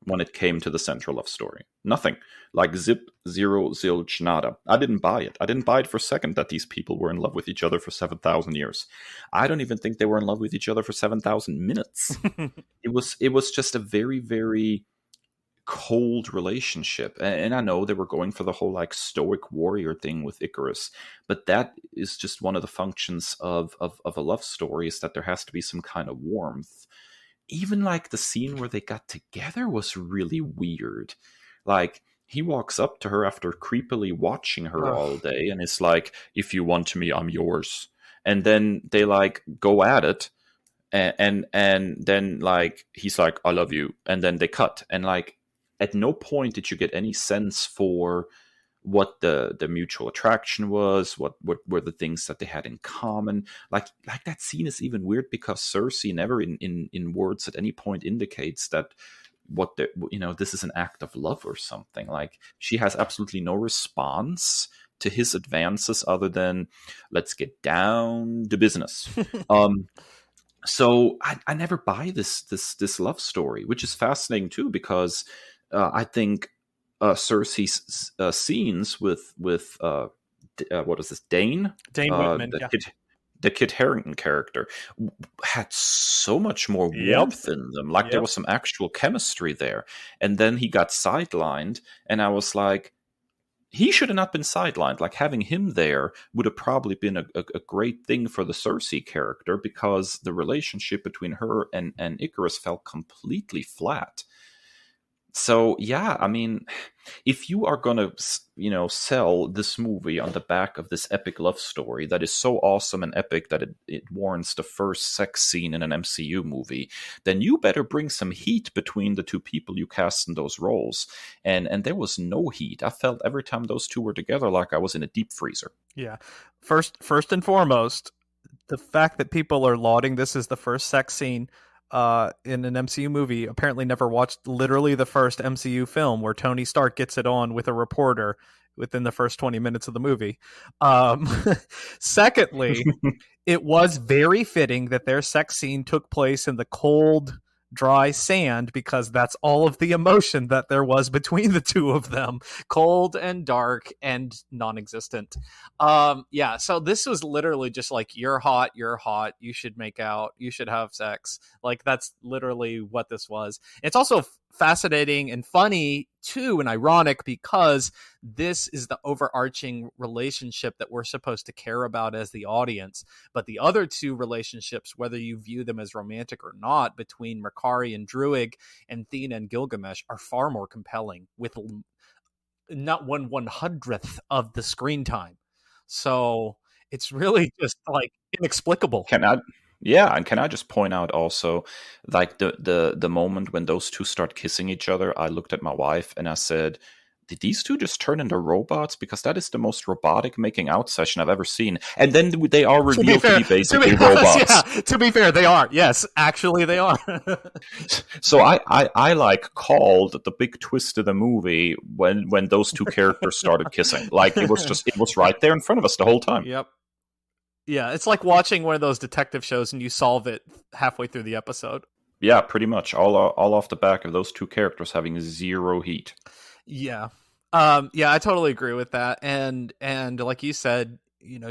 when it came to the central love story. Nothing. Like zip, zero, zilch, nada. I didn't buy it. I didn't buy it for a second that these people were in love with each other for 7,000 years. I don't even think they were in love with each other for 7,000 minutes. It was just a very, very cold relationship. And I know they were going for the whole like stoic warrior thing with Icarus, but that is just one of the functions of a love story, is that there has to be some kind of warmth. Even like the scene where they got together was really weird. Like he walks up to her after creepily watching her
Ugh.
all day and is like, if you want me, I'm yours. And then they like go at it, and then like he's like, I love you, and then they cut. And like at no point did you get any sense for what the mutual attraction was, what were the things that they had in common. Like that scene is even weird because Cersei never in words at any point indicates that what the this is an act of love or something. Like she has absolutely no response to his advances other than let's get down to business. So I never buy this love story, which is fascinating too, because I think Cersei's scenes with what is this, Dane,
Dane Whitman, yeah.
The Kit Harington character, had so much more
Yep.
warmth in them. Like there
Yep.
was some actual chemistry there, and then he got sidelined, and I was like, he should have not been sidelined. Like having him there would have probably been a great thing for the Cersei character, because the relationship between her and Icarus felt completely flat. So yeah, I mean, if you are gonna sell this movie on the back of this epic love story that is so awesome and epic that it warrants the first sex scene in an MCU movie, then you better bring some heat between the two people you cast in those roles. And there was no heat. I felt every time those two were together like I was in a deep freezer.
Yeah. First and foremost, the fact that people are lauding this as the first sex scene in an MCU movie apparently never watched literally the first MCU film where Tony Stark gets it on with a reporter within the first 20 minutes of the movie. Secondly, it was very fitting that their sex scene took place in the cold, dry sand, because that's all of the emotion that there was between the two of them, cold and dark and non-existent. Yeah, so this was literally just like, you're hot, you should make out, you should have sex. Like that's literally what this was. It's also fascinating and funny too, and ironic, because this is the overarching relationship that we're supposed to care about as the audience. But the other two relationships, whether you view them as romantic or not, between Makari and Druig and Thena and Gilgamesh, are far more compelling, with not 1/100th of the screen time. So it's really just like inexplicable.
And can I just point out also, like the moment when those two start kissing each other, I looked at my wife and I said, did these two just turn into robots? Because that is the most robotic making out session I've ever seen. And then they are revealed to be basically robots.
Yeah, to be fair, they are. Yes, actually they are.
So I like called the big twist of the movie when those two characters started kissing. Like it was right there in front of us the whole time.
Yep. Yeah, it's like watching one of those detective shows and you solve it halfway through the episode.
Yeah, pretty much all off the back of those two characters having zero heat.
Yeah. Yeah, I totally agree with that. And like you said,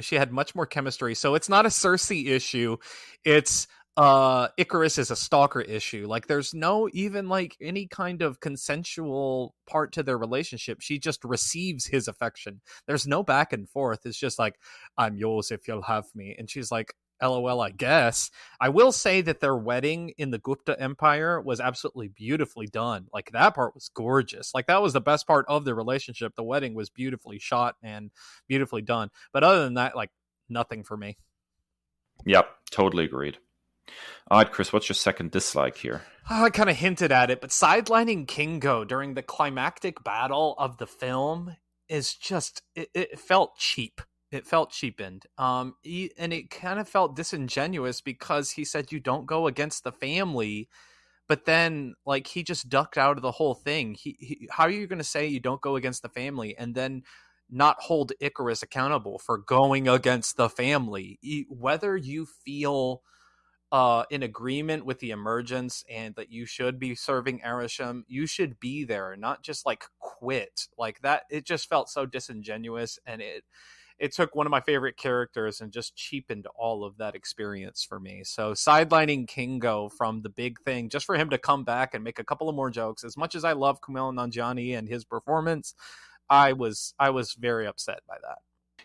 she had much more chemistry. So it's not a Cersei issue. It's Icarus is a stalker issue. Like there's no even like any kind of consensual part to their relationship. She just receives his affection. There's no back and forth. It's just like, I'm yours if you'll have me. And she's like, LOL, I guess. I will say that their wedding in the Gupta Empire was absolutely beautifully done. Like that part was gorgeous. Like that was the best part of the relationship. The wedding was beautifully shot and beautifully done. But other than that, like nothing for me.
Yep, totally agreed. All right, Chris, what's your second dislike here?
I kind of hinted at it, but sidelining Kingo during the climactic battle of the film is just, it felt cheap. It felt cheapened. And it kind of felt disingenuous because he said you don't go against the family, but then like he just ducked out of the whole thing. How are you going to say you don't go against the family and then not hold Icarus accountable for going against the family? Whether you feel in agreement with the emergence and that you should be serving Arisham, you should be there, not just like quit like that. It just felt so disingenuous, and it took one of my favorite characters and just cheapened all of that experience for me. So sidelining Kingo from the big thing, just for him to come back and make a couple of more jokes, as much as I love Kumail Nanjiani and his performance, I was very upset by that.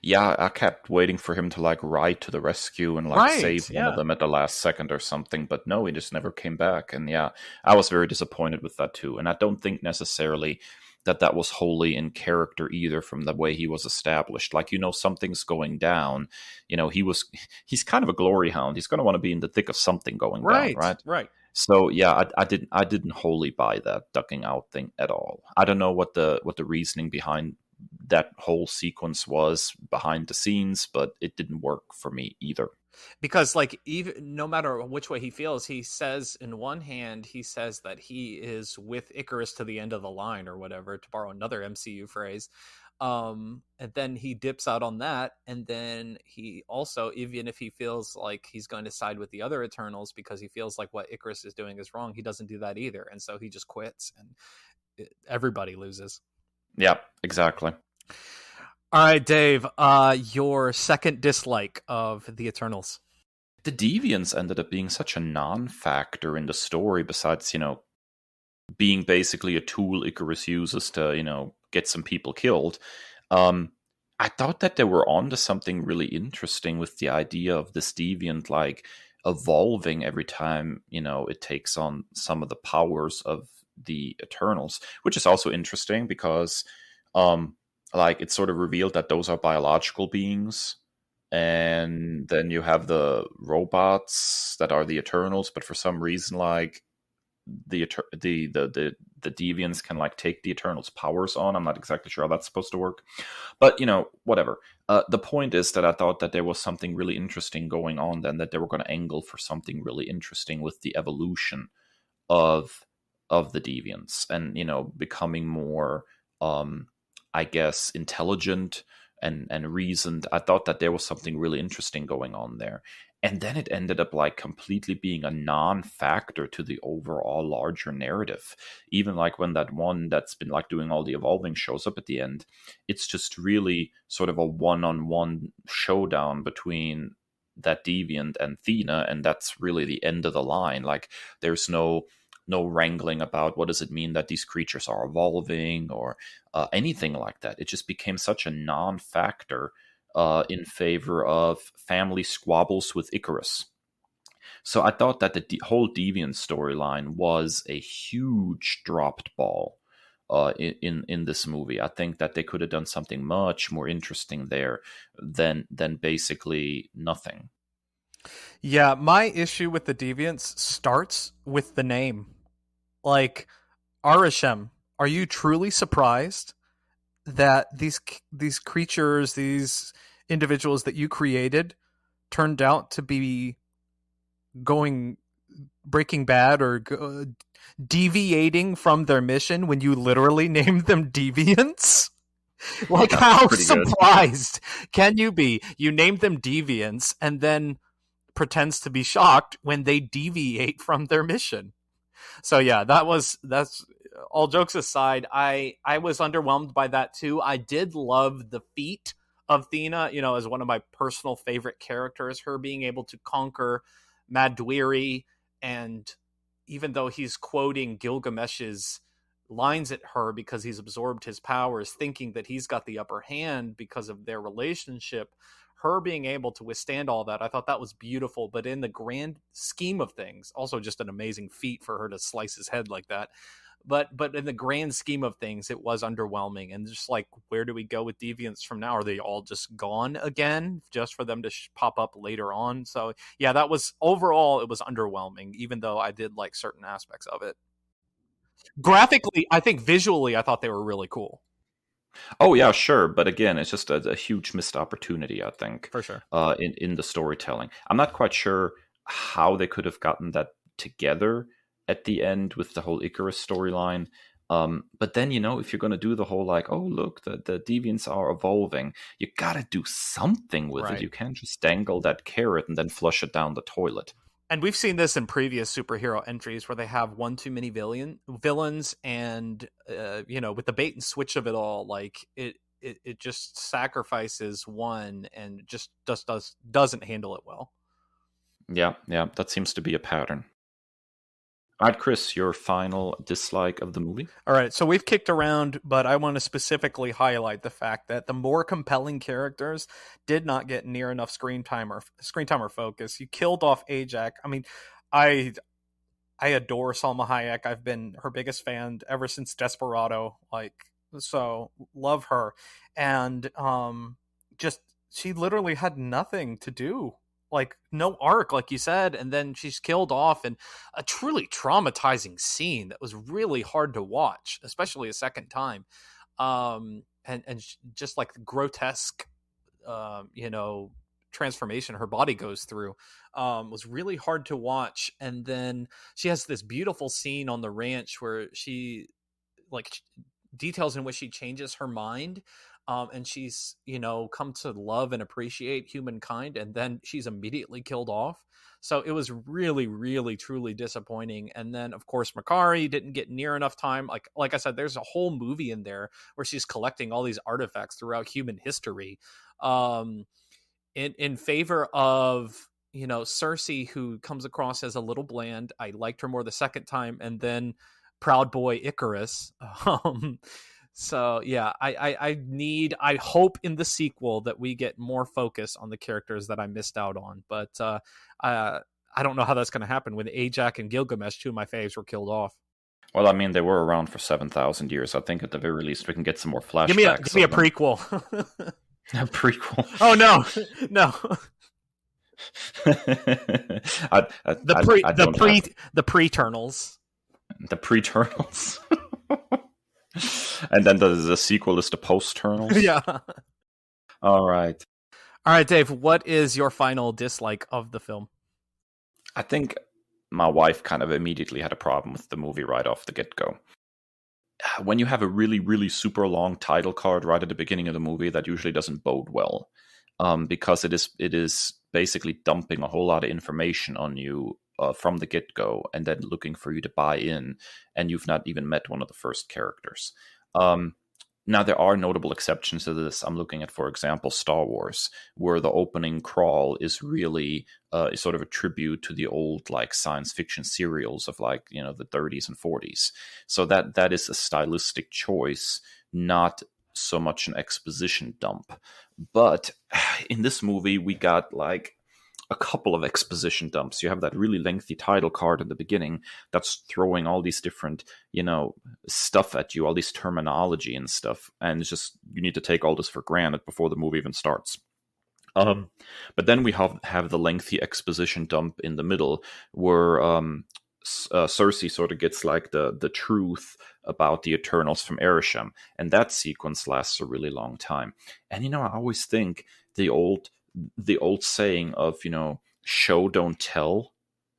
Yeah, I kept waiting for him to like ride to the rescue and like save one of them at the last second or something, but no, he just never came back. And yeah, I was very disappointed with that too. And I don't think necessarily that was wholly in character either from the way he was established. Like, something's going down. He's kind of a glory hound. He's going to want to be in the thick of something going down,
Right,
right?
right.
So yeah, I didn't wholly buy that ducking out thing at all. I don't know what the reasoning behind that whole sequence was behind the scenes, but it didn't work for me either.
Because like, even no matter which way he feels, he says in one hand, he says that he is with Icarus to the end of the line or whatever, to borrow another MCU phrase. And then he dips out on that, and then he also, even if he feels like he's going to side with the other Eternals because he feels like what Icarus is doing is wrong, he doesn't do that either, and so he just quits, and everybody loses.
Yeah, exactly.
All right, Dave, your second dislike of the Eternals.
The deviants ended up being such a non-factor in the story, besides, being basically a tool Icarus uses to, get some people killed. I thought that they were onto something really interesting with the idea of this deviant, like, evolving every time, it takes on some of the powers of the Eternals, which is also interesting because, like, it's sort of revealed that those are biological beings. And then you have the robots that are the Eternals, but for some reason, like, the deviants can, like, take the Eternals' powers on. I'm not exactly sure how that's supposed to work, but whatever. The point is that I thought that there was something really interesting going on, then that they were going to angle for something really interesting with the evolution of the deviants, and becoming more, I guess, intelligent and reasoned. I thought that there was something really interesting going on there. And then it ended up, like, completely being a non-factor to the overall larger narrative. Even, like, when that one that's been, like, doing all the evolving shows up at the end, it's just really sort of a one-on-one showdown between that deviant and Thena, and that's really the end of the line. Like, there's no wrangling about what does it mean that these creatures are evolving, or anything like that. It just became such a non-factor in favor of family squabbles with Icarus. So I thought that the whole Deviant storyline was a huge dropped ball in this movie. I think that they could have done something much more interesting there than basically nothing.
Yeah, my issue with the Deviants starts with the name. Like, Arishem, are you truly surprised that these creatures, these individuals that you created, turned out to be going Breaking Bad or deviating from their mission when you literally named them deviants? Like, how surprised can you be? You named them deviants and then pretends to be shocked when they deviate from their mission. So yeah, that's all jokes aside, I was underwhelmed by that too. I did love the feat of Thena, as one of my personal favorite characters, her being able to conquer Madwiri, and even though he's quoting Gilgamesh's lines at her because he's absorbed his powers, thinking that he's got the upper hand because of their relationship, her being able to withstand all that, I thought that was beautiful. But in the grand scheme of things, also just an amazing feat for her to slice his head like that. But in the grand scheme of things, it was underwhelming. And just like, where do we go with deviants from now? Are they all just gone again, just for them to pop up later on? So yeah, that was, overall, it was underwhelming, even though I did like certain aspects of it. Graphically, I think visually, I thought they were really cool.
Oh yeah, sure, but again, it's just a huge missed opportunity, I think,
For sure.
in the storytelling. I'm not quite sure how they could have gotten that together at the end with the whole Icarus storyline. But then, if you're going to do the whole, like, oh, look, the deviants are evolving, you got to do something with it. You can't just dangle that carrot and then flush it down the toilet.
And we've seen this in previous superhero entries where they have one too many villains, and with the bait and switch of it all, like, it just sacrifices one and just doesn't handle it well.
Yeah, that seems to be a pattern. All right, Chris, your final dislike of the movie?
All right, so we've kicked around, but I want to specifically highlight the fact that the more compelling characters did not get near enough screen time or focus. You killed off Ajax. I mean, I I adore Salma Hayek. I've been her biggest fan ever since Desperado. Like, so love her. And just she literally had nothing to do. Like, no arc, like you said, and then she's killed off in a truly traumatizing scene that was really hard to watch, especially a second time. And just like the grotesque transformation her body goes through was really hard to watch. And then she has this beautiful scene on the ranch where she like details in which she changes her mind, and she's come to love and appreciate humankind, and then she's immediately killed off. So it was really, really, truly disappointing. And then, of course, Makari didn't get near enough time. Like I said, there's a whole movie in there where she's collecting all these artifacts throughout human history, in favor of Cersei, who comes across as a little bland. I liked her more the second time, and then Proud Boy Icarus. So yeah, I hope in the sequel that we get more focus on the characters that I missed out on. But I don't know how that's going to happen when Ajak and Gilgamesh, two of my faves, were killed off.
Well, I mean, they were around for 7,000 years. I think at the very least we can get some more flashbacks.
Give me a prequel.
A prequel.
Oh no. The pre-ternals.
The pre-ternals. And then the sequel is the post-ternals.
Yeah.
All right,
Dave. What is your final dislike of the film?
I think my wife kind of immediately had a problem with the movie right off the get-go. When you have a really, really super long title card right at the beginning of the movie, that usually doesn't bode well, because it is basically dumping a whole lot of information on you from the get-go, and then looking for you to buy in, and you've not even met one of the first characters. Now, there are notable exceptions to this. I'm looking at, for example, Star Wars, where the opening crawl is really sort of a tribute to the old science fiction serials of the 30s and 40s. So that is a stylistic choice, not so much an exposition dump. But in this movie, we got a couple of exposition dumps. You have that really lengthy title card at the beginning that's throwing all these different, stuff at you, all these terminology and stuff. And it's just, you need to take all this for granted before the movie even starts. But then we have the lengthy exposition dump in the middle where Cersei sort of gets the truth about the Eternals from Ereshkigal. And that sequence lasts a really long time. And, I always think the old saying of show don't tell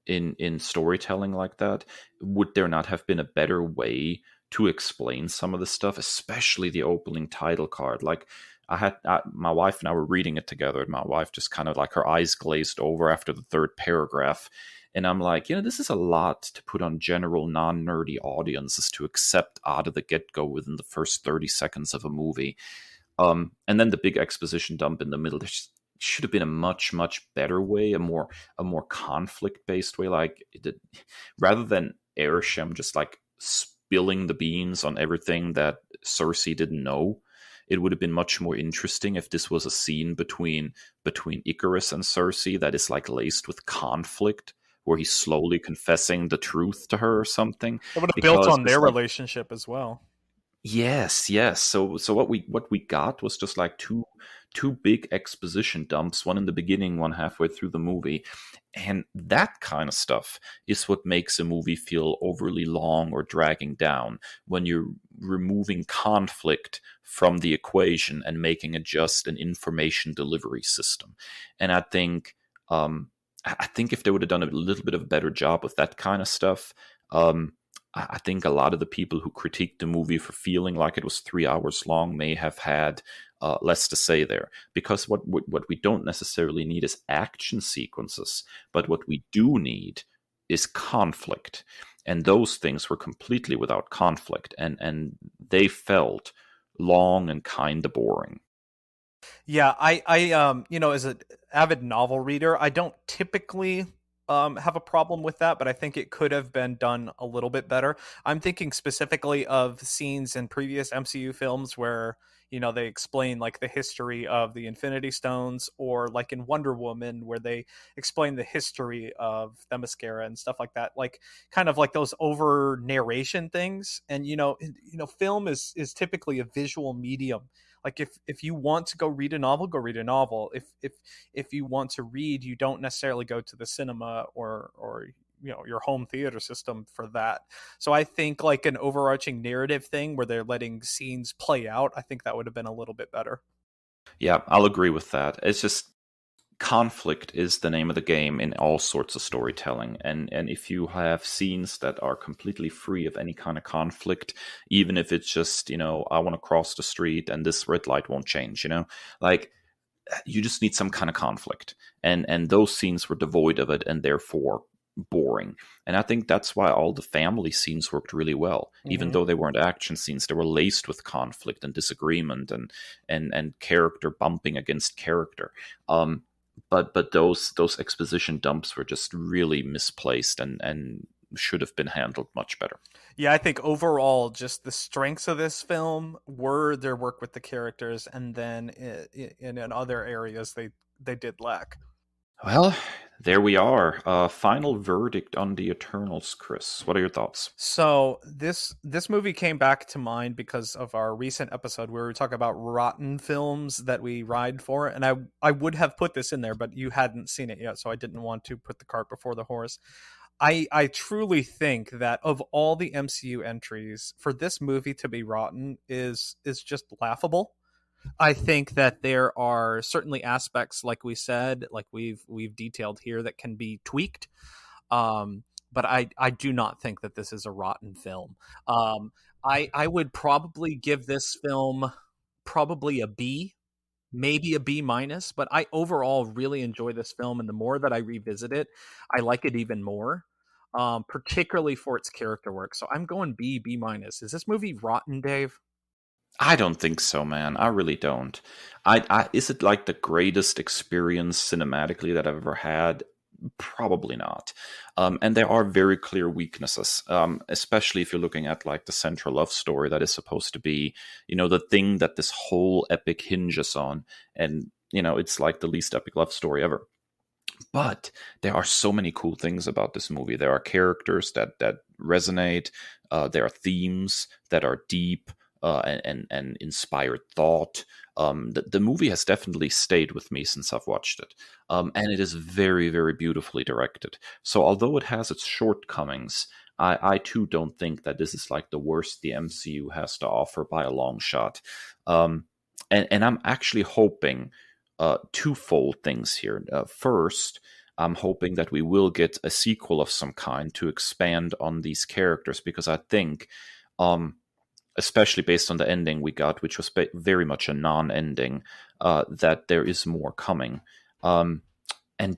in storytelling like that, would there not have been a better way to explain some of the stuff, especially the opening title card? My wife and I were reading it together, and my wife just kind of her eyes glazed over after the third paragraph, and I'm like, this is a lot to put on general non-nerdy audiences to accept out of the get-go within the first 30 seconds of a movie. And then the big exposition dump in the middle, there's should have been a much, much better way, a more conflict-based way, rather than Airsham just spilling the beans on everything that Cersei didn't know. It would have been much more interesting if this was a scene between Icarus and Cersei that is laced with conflict, where he's slowly confessing the truth to her or something.
It would have built on their relationship as well.
Yes. So what we got was just two big exposition dumps, one in the beginning, one halfway through the movie. And that kind of stuff is what makes a movie feel overly long or dragging down, when you're removing conflict from the equation and making it just an information delivery system. And I think if they would have done a little bit of a better job with that kind of stuff, I think a lot of the people who critiqued the movie for feeling like it was 3 hours long may have had less to say there. Because what we don't necessarily need is action sequences, but what we do need is conflict. And those things were completely without conflict, and they felt long and kind of boring.
Yeah, I as an avid novel reader, I don't typically have a problem with that, but I think it could have been done a little bit better. I'm thinking specifically of scenes in previous MCU films where, you know, they explain like the history of the Infinity Stones, or like in Wonder Woman where they explain the history of Themyscira and stuff like that. Like kind of like those over narration things. And film is typically a visual medium. Like if you want to go read a novel, go read a novel. If you want to read, you don't necessarily go to the cinema or your home theater system for that. So I think like an overarching narrative thing where they're letting scenes play out, I think that would have been a little bit better.
Yeah, I'll agree with that. It's just conflict is the name of the game in all sorts of storytelling, and if you have scenes that are completely free of any kind of conflict, even if it's just I want to cross the street and this red light won't change, like you just need some kind of conflict, and those scenes were devoid of it and therefore boring. And I think that's why all the family scenes worked really well. Even though they weren't action scenes, they were laced with conflict and disagreement and character bumping against character. But those exposition dumps were just really misplaced and should have been handled much better.
Yeah, I think overall, just the strengths of this film were their work with the characters, and then in other areas they did lack.
Well, there we are. Final verdict on the Eternals, Chris. What are your thoughts?
So this movie came back to mind because of our recent episode where we talk about rotten films that we ride for, and I would have put this in there, but you hadn't seen it yet, so I didn't want to put the cart before the horse. I truly think that of all the MCU entries, for this movie to be rotten is just laughable. I think that there are certainly aspects, like we said, like we've detailed here, that can be tweaked. But I do not think that this is a rotten film. I would probably give this film probably a B, maybe a B minus, but I overall really enjoy this film, and the more that I revisit it, I like it even more. Particularly for its character work. So I'm going B minus. Is this movie rotten, Dave?
I don't think so, man. I really don't. Is it like the greatest experience cinematically that I've ever had? Probably not. And there are very clear weaknesses, especially if you're looking at like the central love story that is supposed to be, the thing that this whole epic hinges on. And, it's like the least epic love story ever. But there are so many cool things about this movie. There are characters that resonate. There are themes that are deep and inspired thought. The movie has definitely stayed with me since I've watched it. And it is very, very beautifully directed. So although it has its shortcomings, I too don't think that this is like the worst the MCU has to offer by a long shot. And I'm actually hoping twofold things here. First, I'm hoping that we will get a sequel of some kind to expand on these characters, because I think, especially based on the ending we got, which was very much a non-ending, that there is more coming. And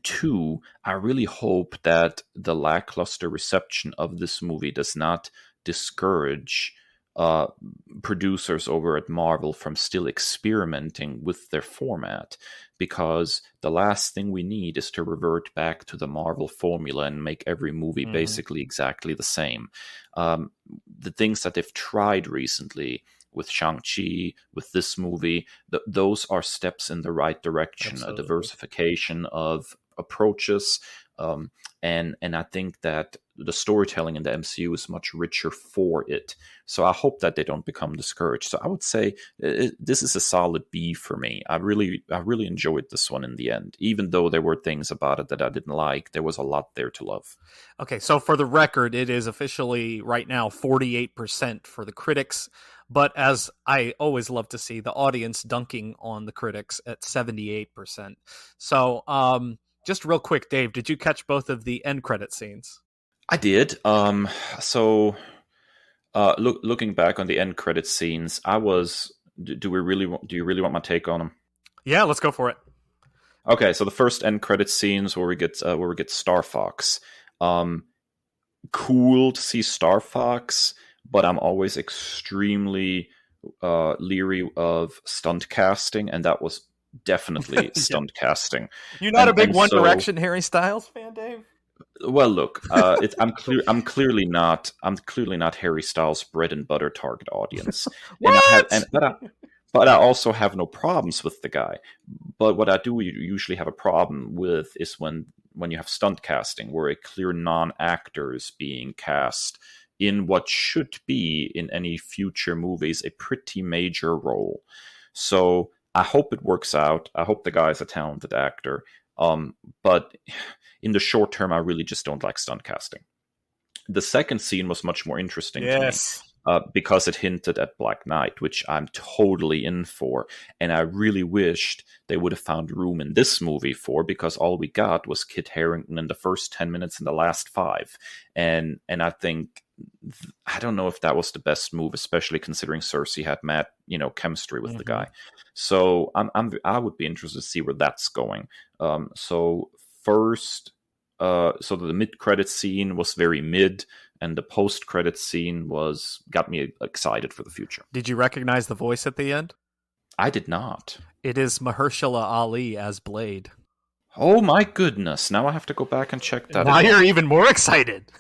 two, I really hope that the lackluster reception of this movie does not discourage producers over at Marvel from still experimenting with their format, because the last thing we need is to revert back to the Marvel formula and make every movie basically exactly the same. The things that they've tried recently with Shang-Chi, with this movie, those are steps in the right direction. Absolutely. A diversification of approaches, and I think that the storytelling in the MCU is much richer for it. So I hope that they don't become discouraged. So I would say this is a solid B for me. I really enjoyed this one in the end, even though there were things about it that I didn't like. There was a lot there to love.
Okay, so for the record, it is officially right now 48% for the critics, but as I always love to see, the audience dunking on the critics at 78%. So, just real quick, Dave, did you catch both of the end credit scenes?
I did. Looking back on the end credit scenes, I was. Do you really want my take on them?
Yeah, let's go for it.
Okay, so the first end credit scenes where we get Star Fox. Cool to see Star Fox, but I'm always extremely leery of stunt casting, and that was definitely stunt casting.
You're not a big One Direction Harry Styles fan, Dave?
Well, look, I'm clearly not Harry Styles' bread and butter target audience, and I have
What?
but I also have no problems with the guy. But what I do usually have a problem with is when you have stunt casting, where a clear non-actor is being cast in what should be in any future movies a pretty major role. So I hope it works out. I hope the guy's a talented actor. But in the short term, I really just don't like stunt casting. The second scene was much more interesting to me
Yes.
because it hinted at Black Knight, which I'm totally in for. And I really wished they would have found room in this movie for, because all we got was Kit Harington in the first 10 minutes and the last 5. And I think, I don't know if that was the best move, especially considering Cersei had mad, chemistry with the guy. So I would be interested to see where that's going. So first, so the mid-credit scene was very mid, and the post-credit scene got me excited for the future.
Did you recognize the voice at the end?
I did not.
It is Mahershala Ali as Blade.
Oh my goodness! Now I have to go back and check that.
Now
again.
you're even more excited.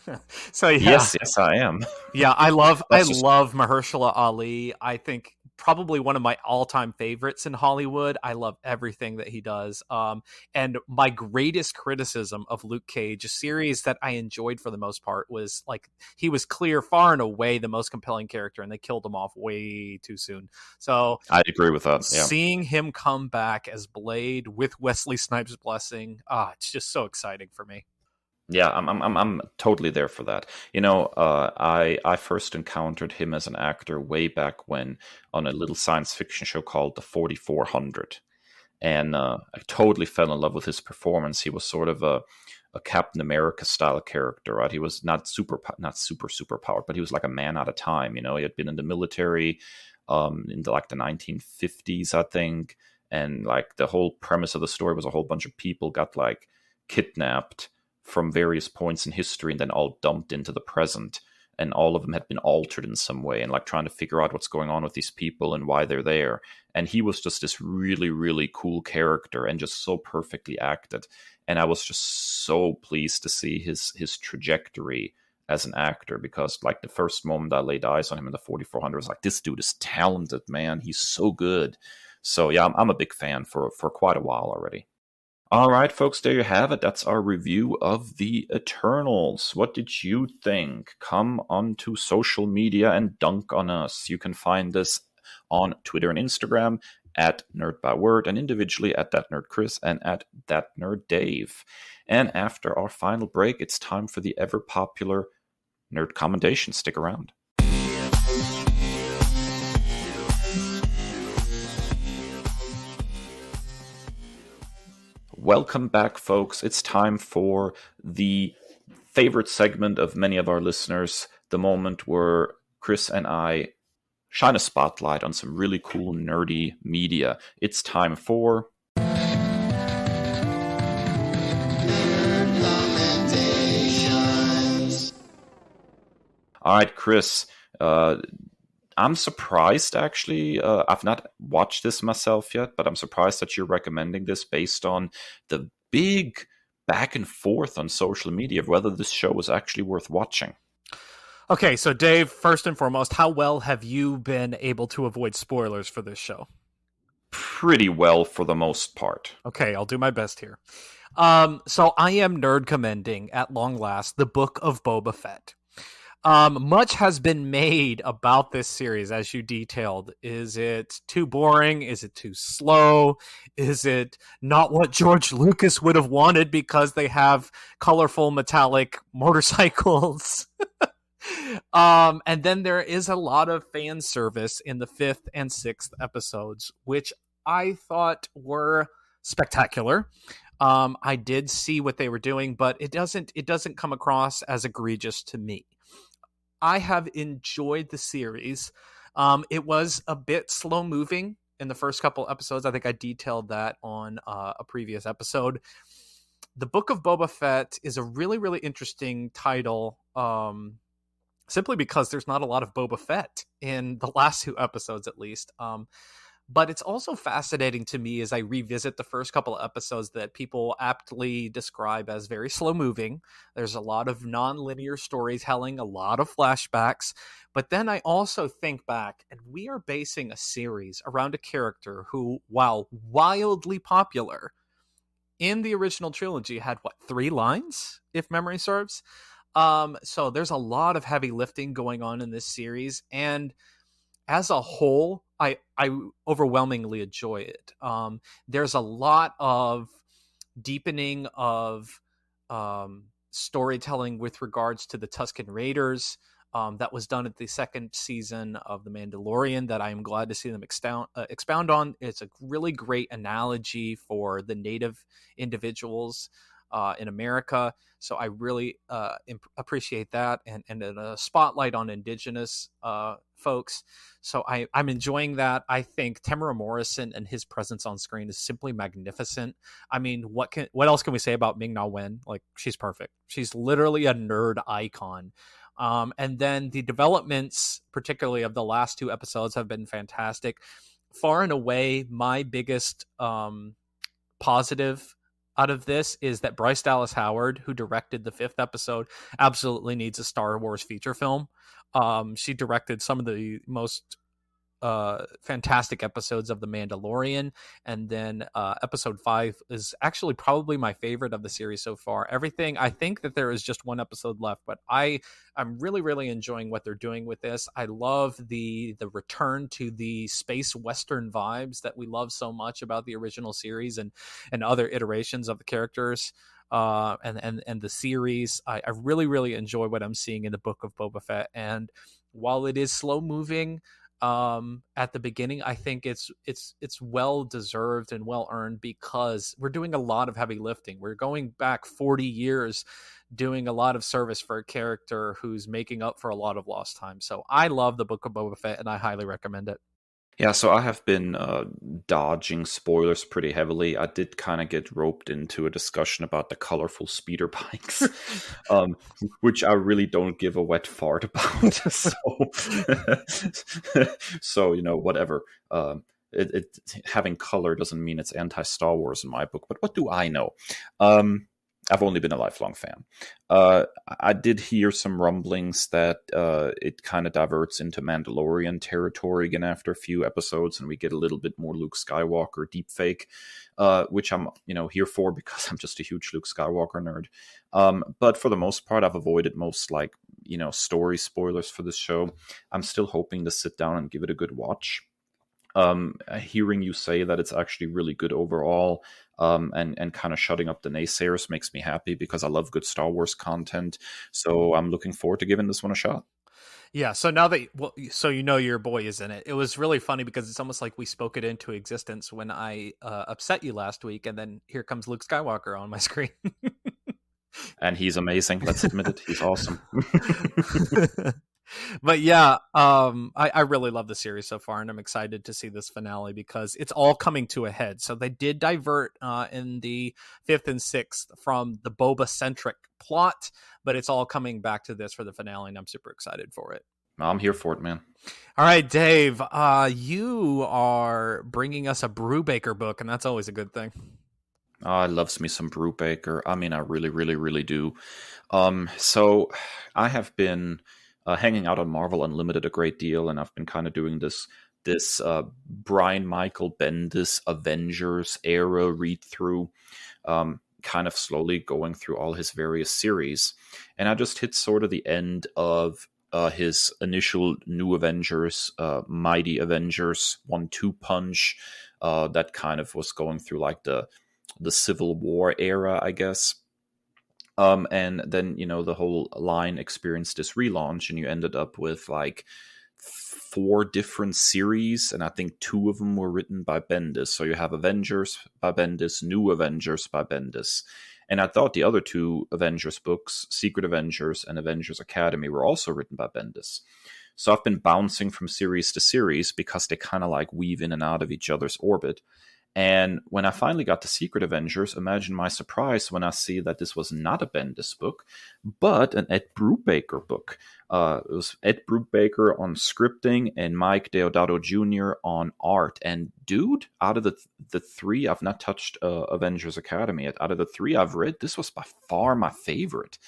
So yeah,
yes, I am.
Yeah, I love Mahershala Ali. I think probably one of my all-time favorites in Hollywood. I love everything that he does. And my greatest criticism of Luke Cage, a series that I enjoyed for the most part, was like he was far and away the most compelling character, and they killed him off way too soon. So
I agree with that. Yeah.
Seeing him come back as Blade with Wesley Snipes' blessing, it's just so exciting for me.
Yeah, I'm totally there for that. I first encountered him as an actor way back when on a little science fiction show called The 4400, and I totally fell in love with his performance. He was sort of a Captain America style character, right? He was not super powered, but he was like a man out of time. He had been in the military in the 1950s, I think, and like the whole premise of the story was a whole bunch of people got like kidnapped from various points in history and then all dumped into the present, and all of them had been altered in some way, and like trying to figure out what's going on with these people and why they're there. And he was just this really, really cool character and just so perfectly acted. And I was just so pleased to see his trajectory as an actor, because like the first moment I laid eyes on him in the 4400 was like, this dude is talented, man. He's so good. So yeah, I'm a big fan for quite a while already. All right, folks, there you have it. That's our review of The Eternals. What did you think? Come onto social media and dunk on us. You can find us on Twitter and Instagram at NerdByword, and individually at ThatNerdChris and at ThatNerdDave. And after our final break, it's time for the ever-popular Nerd Commendations. Stick around. Welcome back, folks. It's time for the favorite segment of many of our listeners, the moment where Chris and I shine a spotlight on some really cool, nerdy media. It's time for Commendations. All right, Chris. I'm surprised, actually. I've not watched this myself yet, but I'm surprised that you're recommending this based on the big back and forth on social media of whether this show was actually worth watching.
Okay, so Dave, first and foremost, how well have you been able to avoid spoilers for this show?
Pretty well, for the most part.
Okay, I'll do my best here. So I am nerd commending, at long last, the Book of Boba Fett. Much has been made about this series, as you detailed. Is it too boring? Is it too slow? Is it not what George Lucas would have wanted because they have colorful metallic motorcycles? And then there is a lot of fan service in the 5th and 6th episodes, which I thought were spectacular. I did see what they were doing, but it doesn't come across as egregious to me. I have enjoyed the series. It was a bit slow moving in the first couple episodes. I think I detailed that on a previous episode. The Book of Boba Fett is a really, really interesting title, simply because there's not a lot of Boba Fett in the last 2 episodes, at least. But it's also fascinating to me as I revisit the first couple of episodes that people aptly describe as very slow moving. There's a lot of non-linear storytelling, a lot of flashbacks. But then I also think back, and we are basing a series around a character who, while wildly popular in the original trilogy, had what, 3 lines, if memory serves? So there's a lot of heavy lifting going on in this series, and as a whole, I overwhelmingly enjoy it. There's a lot of deepening of storytelling with regards to the Tusken Raiders that was done at the second season of The Mandalorian that I am glad to see them expound on. It's a really great analogy for the native individuals in America. So I really appreciate that, and a spotlight on indigenous folks. So I'm enjoying that. I think Tamara Morrison and his presence on screen is simply magnificent. I mean, what else can we say about Ming-Na Wen? Like, she's perfect. She's literally a nerd icon. And then the developments, particularly of the last 2 episodes, have been fantastic. Far and away, my biggest positive out of this is that Bryce Dallas Howard, who directed the 5th episode, absolutely needs a Star Wars feature film. She directed some of the most fantastic episodes of The Mandalorian, and then episode 5 is actually probably my favorite of the series so far. Everything, I think that there is just 1 episode left, but I'm really enjoying what they're doing with this. I love the return to the space western vibes that we love so much about the original series and other iterations of the characters and the series. I really enjoy what I'm seeing in the Book of Boba Fett, and while it is slow moving at the beginning, I think it's well deserved and well earned, because we're doing a lot of heavy lifting. We're going back 40 years doing a lot of service for a character who's making up for a lot of lost time. So I love the Book of Boba Fett, and I highly recommend it.
Yeah, so I have been dodging spoilers pretty heavily. I did kind of get roped into a discussion about the colorful speeder bikes, which I really don't give a wet fart about. So whatever. Having color doesn't mean it's anti-Star Wars in my book, but what do I know? I've only been a lifelong fan. I did hear some rumblings that it kind of diverts into Mandalorian territory again after a few episodes, and we get a little bit more Luke Skywalker deepfake, which I'm here for, because I'm just a huge Luke Skywalker nerd. But for the most part, I've avoided most story spoilers for this show. I'm still hoping to sit down and give it a good watch. Hearing you say that it's actually really good overall, and kind of shutting up the naysayers makes me happy, because I love good Star Wars content. So I'm looking forward to giving this one a shot.
Yeah, so now that so your boy is in it. It was really funny because it's almost like we spoke it into existence when I upset you last week, and then here comes Luke Skywalker on my screen.
And he's amazing. Let's admit it. He's awesome.
But yeah, I really love the series so far, and I'm excited to see this finale because it's all coming to a head. So they did divert in the 5th and 6th from the Boba-centric plot, but it's all coming back to this for the finale, and I'm super excited for it.
I'm here for it, man.
All right, Dave, you are bringing us a Brubaker book, and that's always a good thing.
I loves me some Brubaker. I mean, I really do. So I have been hanging out on Marvel Unlimited a great deal, and I've been kind of doing this Brian Michael Bendis Avengers era read through, kind of slowly going through all his various series, and I just hit sort of the end of his initial New Avengers, Mighty Avengers 1-2 punch, that kind of was going through like the Civil War era, I guess. And then, the whole line experienced this relaunch, and you ended up with like 4 different series, and I think 2 of them were written by Bendis. So you have Avengers by Bendis, New Avengers by Bendis. And I thought the other 2 Avengers books, Secret Avengers and Avengers Academy, were also written by Bendis. So I've been bouncing from series to series because they kind of like weave in and out of each other's orbit. And when I finally got to Secret Avengers, imagine my surprise when I see that this was not a Bendis book, but an Ed Brubaker book. It was Ed Brubaker on scripting and Mike Deodato Jr. on art. And dude, out of the three, I've not touched Avengers Academy yet. Out of the three I've read, this was by far my favorite.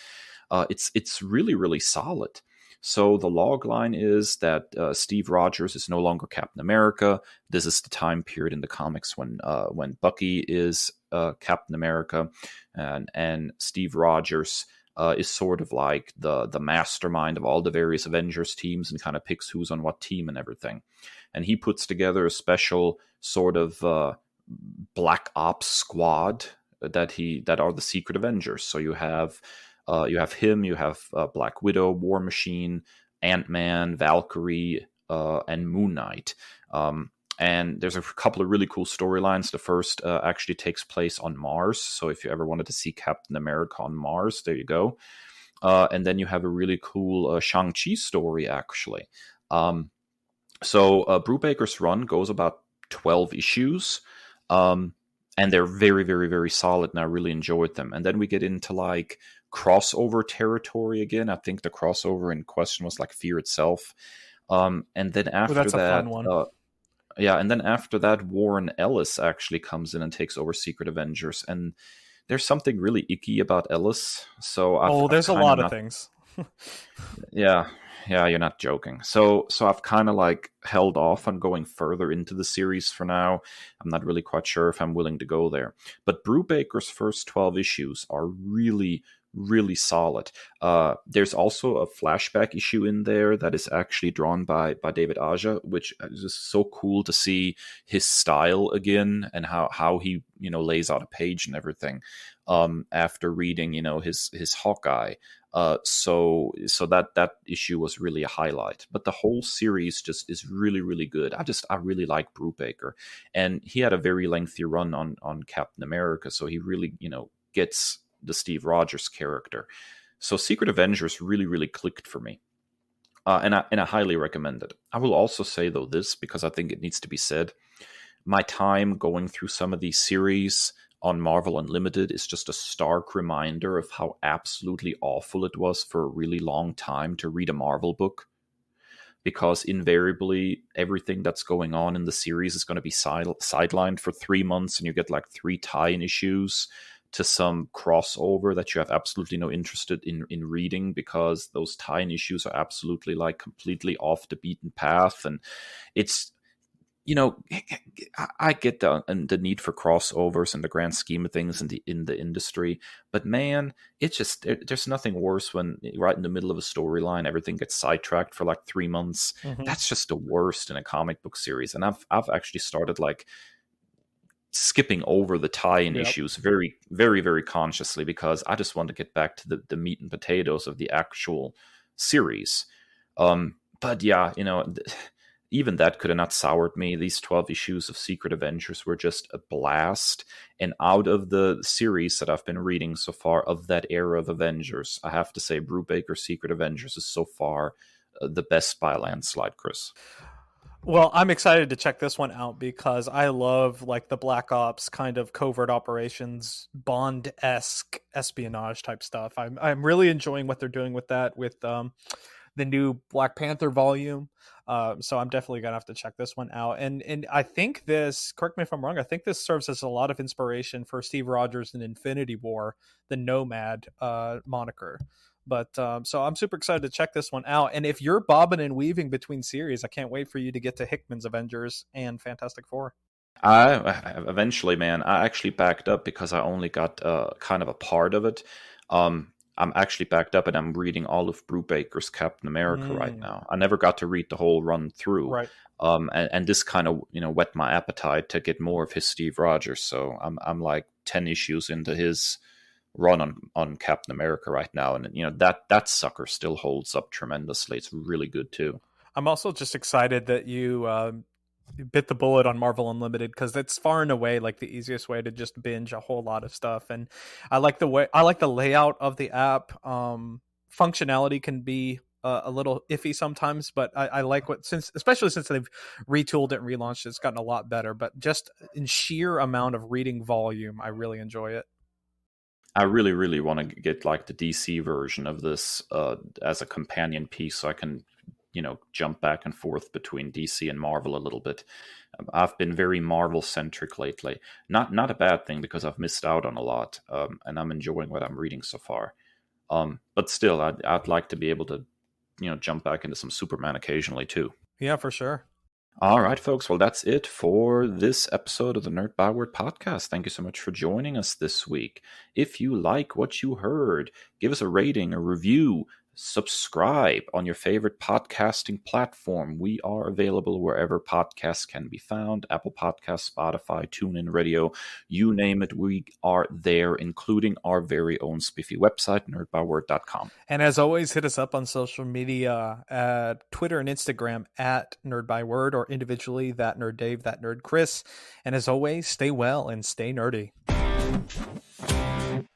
It's really, really solid. So the log line is that Steve Rogers is no longer Captain America. This is the time period in the comics when Bucky is Captain America, and Steve Rogers is sort of like the mastermind of all the various Avengers teams and kind of picks who's on what team and everything. And he puts together a special sort of black ops squad that are the Secret Avengers. So you have him, you have Black Widow, War Machine, Ant-Man, Valkyrie, and Moon Knight. And there's a couple of really cool storylines. The first actually takes place on Mars. So if you ever wanted to see Captain America on Mars, there you go. And then you have a really cool Shang-Chi story, actually. So Brubaker's run goes about 12 issues. And they're very, very, very solid, and I really enjoyed them. And then we get into like crossover territory again. I think the crossover in question was like Fear itself. And then after
that's a
that,
fun one.
and then after that, Warren Ellis actually comes in and takes over Secret Avengers. And there's something really icky about Ellis. So
there's a lot of things.
Yeah, you're not joking. So I've kind of like held off on going further into the series for now. I'm not really quite sure if I'm willing to go there. But Brubaker's first 12 issues are really, really solid. There's also a flashback issue in there that is actually drawn by David Aja, which is just so cool to see his style again and how he lays out a page and everything. After reading his Hawkeye. So that issue was really a highlight. But the whole series just is really, really good. I really like Brubaker, and he had a very lengthy run on Captain America, so he really gets the Steve Rogers character. So Secret Avengers really, really clicked for me, and I highly recommend it. I will also say though this, because I think it needs to be said. My time going through some of these series on Marvel Unlimited is just a stark reminder of how absolutely awful it was for a really long time to read a Marvel book. Because invariably, everything that's going on in the series is going to be sidelined for 3 months, and you get like 3 tie-in issues to some crossover that you have absolutely no interest in reading, because those tie-in issues are absolutely like completely off the beaten path. And it's I get the need for crossovers in the grand scheme of things in the industry, but man, it's just there's nothing worse when right in the middle of a storyline everything gets sidetracked for like 3 months.
Mm-hmm.
That's just the worst in a comic book series, and I've actually started like skipping over the tie-in issues very, very, very consciously, because I just want to get back to the meat and potatoes of the actual series. But yeah, even that could have not soured me. These 12 issues of Secret Avengers were just a blast. And out of the series that I've been reading so far of that era of Avengers, I have to say Brubaker's Secret Avengers is so far the best by a landslide, Chris.
Well, I'm excited to check this one out because I love like the Black Ops kind of covert operations, Bond-esque espionage type stuff. I'm really enjoying what they're doing with that with the new Black Panther volume. So I'm definitely gonna have to check this one out. And I think this, correct me if I'm wrong, I think this serves as a lot of inspiration for Steve Rogers in Infinity War, the Nomad moniker. But so I'm super excited to check this one out. And if you're bobbing and weaving between series, I can't wait for you to get to Hickman's Avengers and Fantastic Four.
Eventually, man, I actually backed up because I only got kind of a part of it. I'm actually backed up and I'm reading all of Brubaker's Captain America right now. I never got to read the whole run through.
Right.
And this kind of, whet my appetite to get more of his Steve Rogers. So I'm like 10 issues into his run on Captain America right now. And, that sucker still holds up tremendously. It's really good too.
I'm also just excited that you bit the bullet on Marvel Unlimited because that's far and away like the easiest way to just binge a whole lot of stuff. And I like the layout of the app. Functionality can be a little iffy sometimes, but I like especially since they've retooled it and relaunched it, it's gotten a lot better. But just in sheer amount of reading volume, I really enjoy it.
I really, really want to get like the DC version of this as a companion piece, so I can, jump back and forth between DC and Marvel a little bit. I've been very Marvel centric lately. Not a bad thing, because I've missed out on a lot, and I'm enjoying what I'm reading so far. But still, I'd like to be able to, jump back into some Superman occasionally too.
Yeah, for sure.
All right, folks. Well, that's it for this episode of the Nerd Byword podcast. Thank you so much for joining us this week. If you like what you heard, give us a rating, a review, subscribe on your favorite podcasting platform. We are available wherever podcasts can be found: Apple Podcasts, Spotify, TuneIn Radio, you name it, we are there, including our very own spiffy website, nerdbyword.com.
And as always, hit us up on social media at Twitter and Instagram at NerdByword, or individually that Nerd Dave, that Nerd Kris. And as always, stay well and stay nerdy.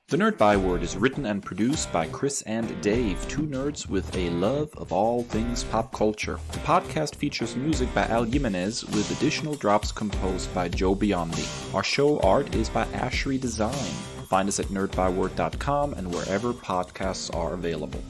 The Nerd Byword is written and produced by Kris and Dave, two nerds with a love of all things pop culture. The podcast features music by Al Jimenez, with additional drops composed by Joe Biondi. Our show art is by Ashery Design. Find us at nerdbyword.com and wherever podcasts are available.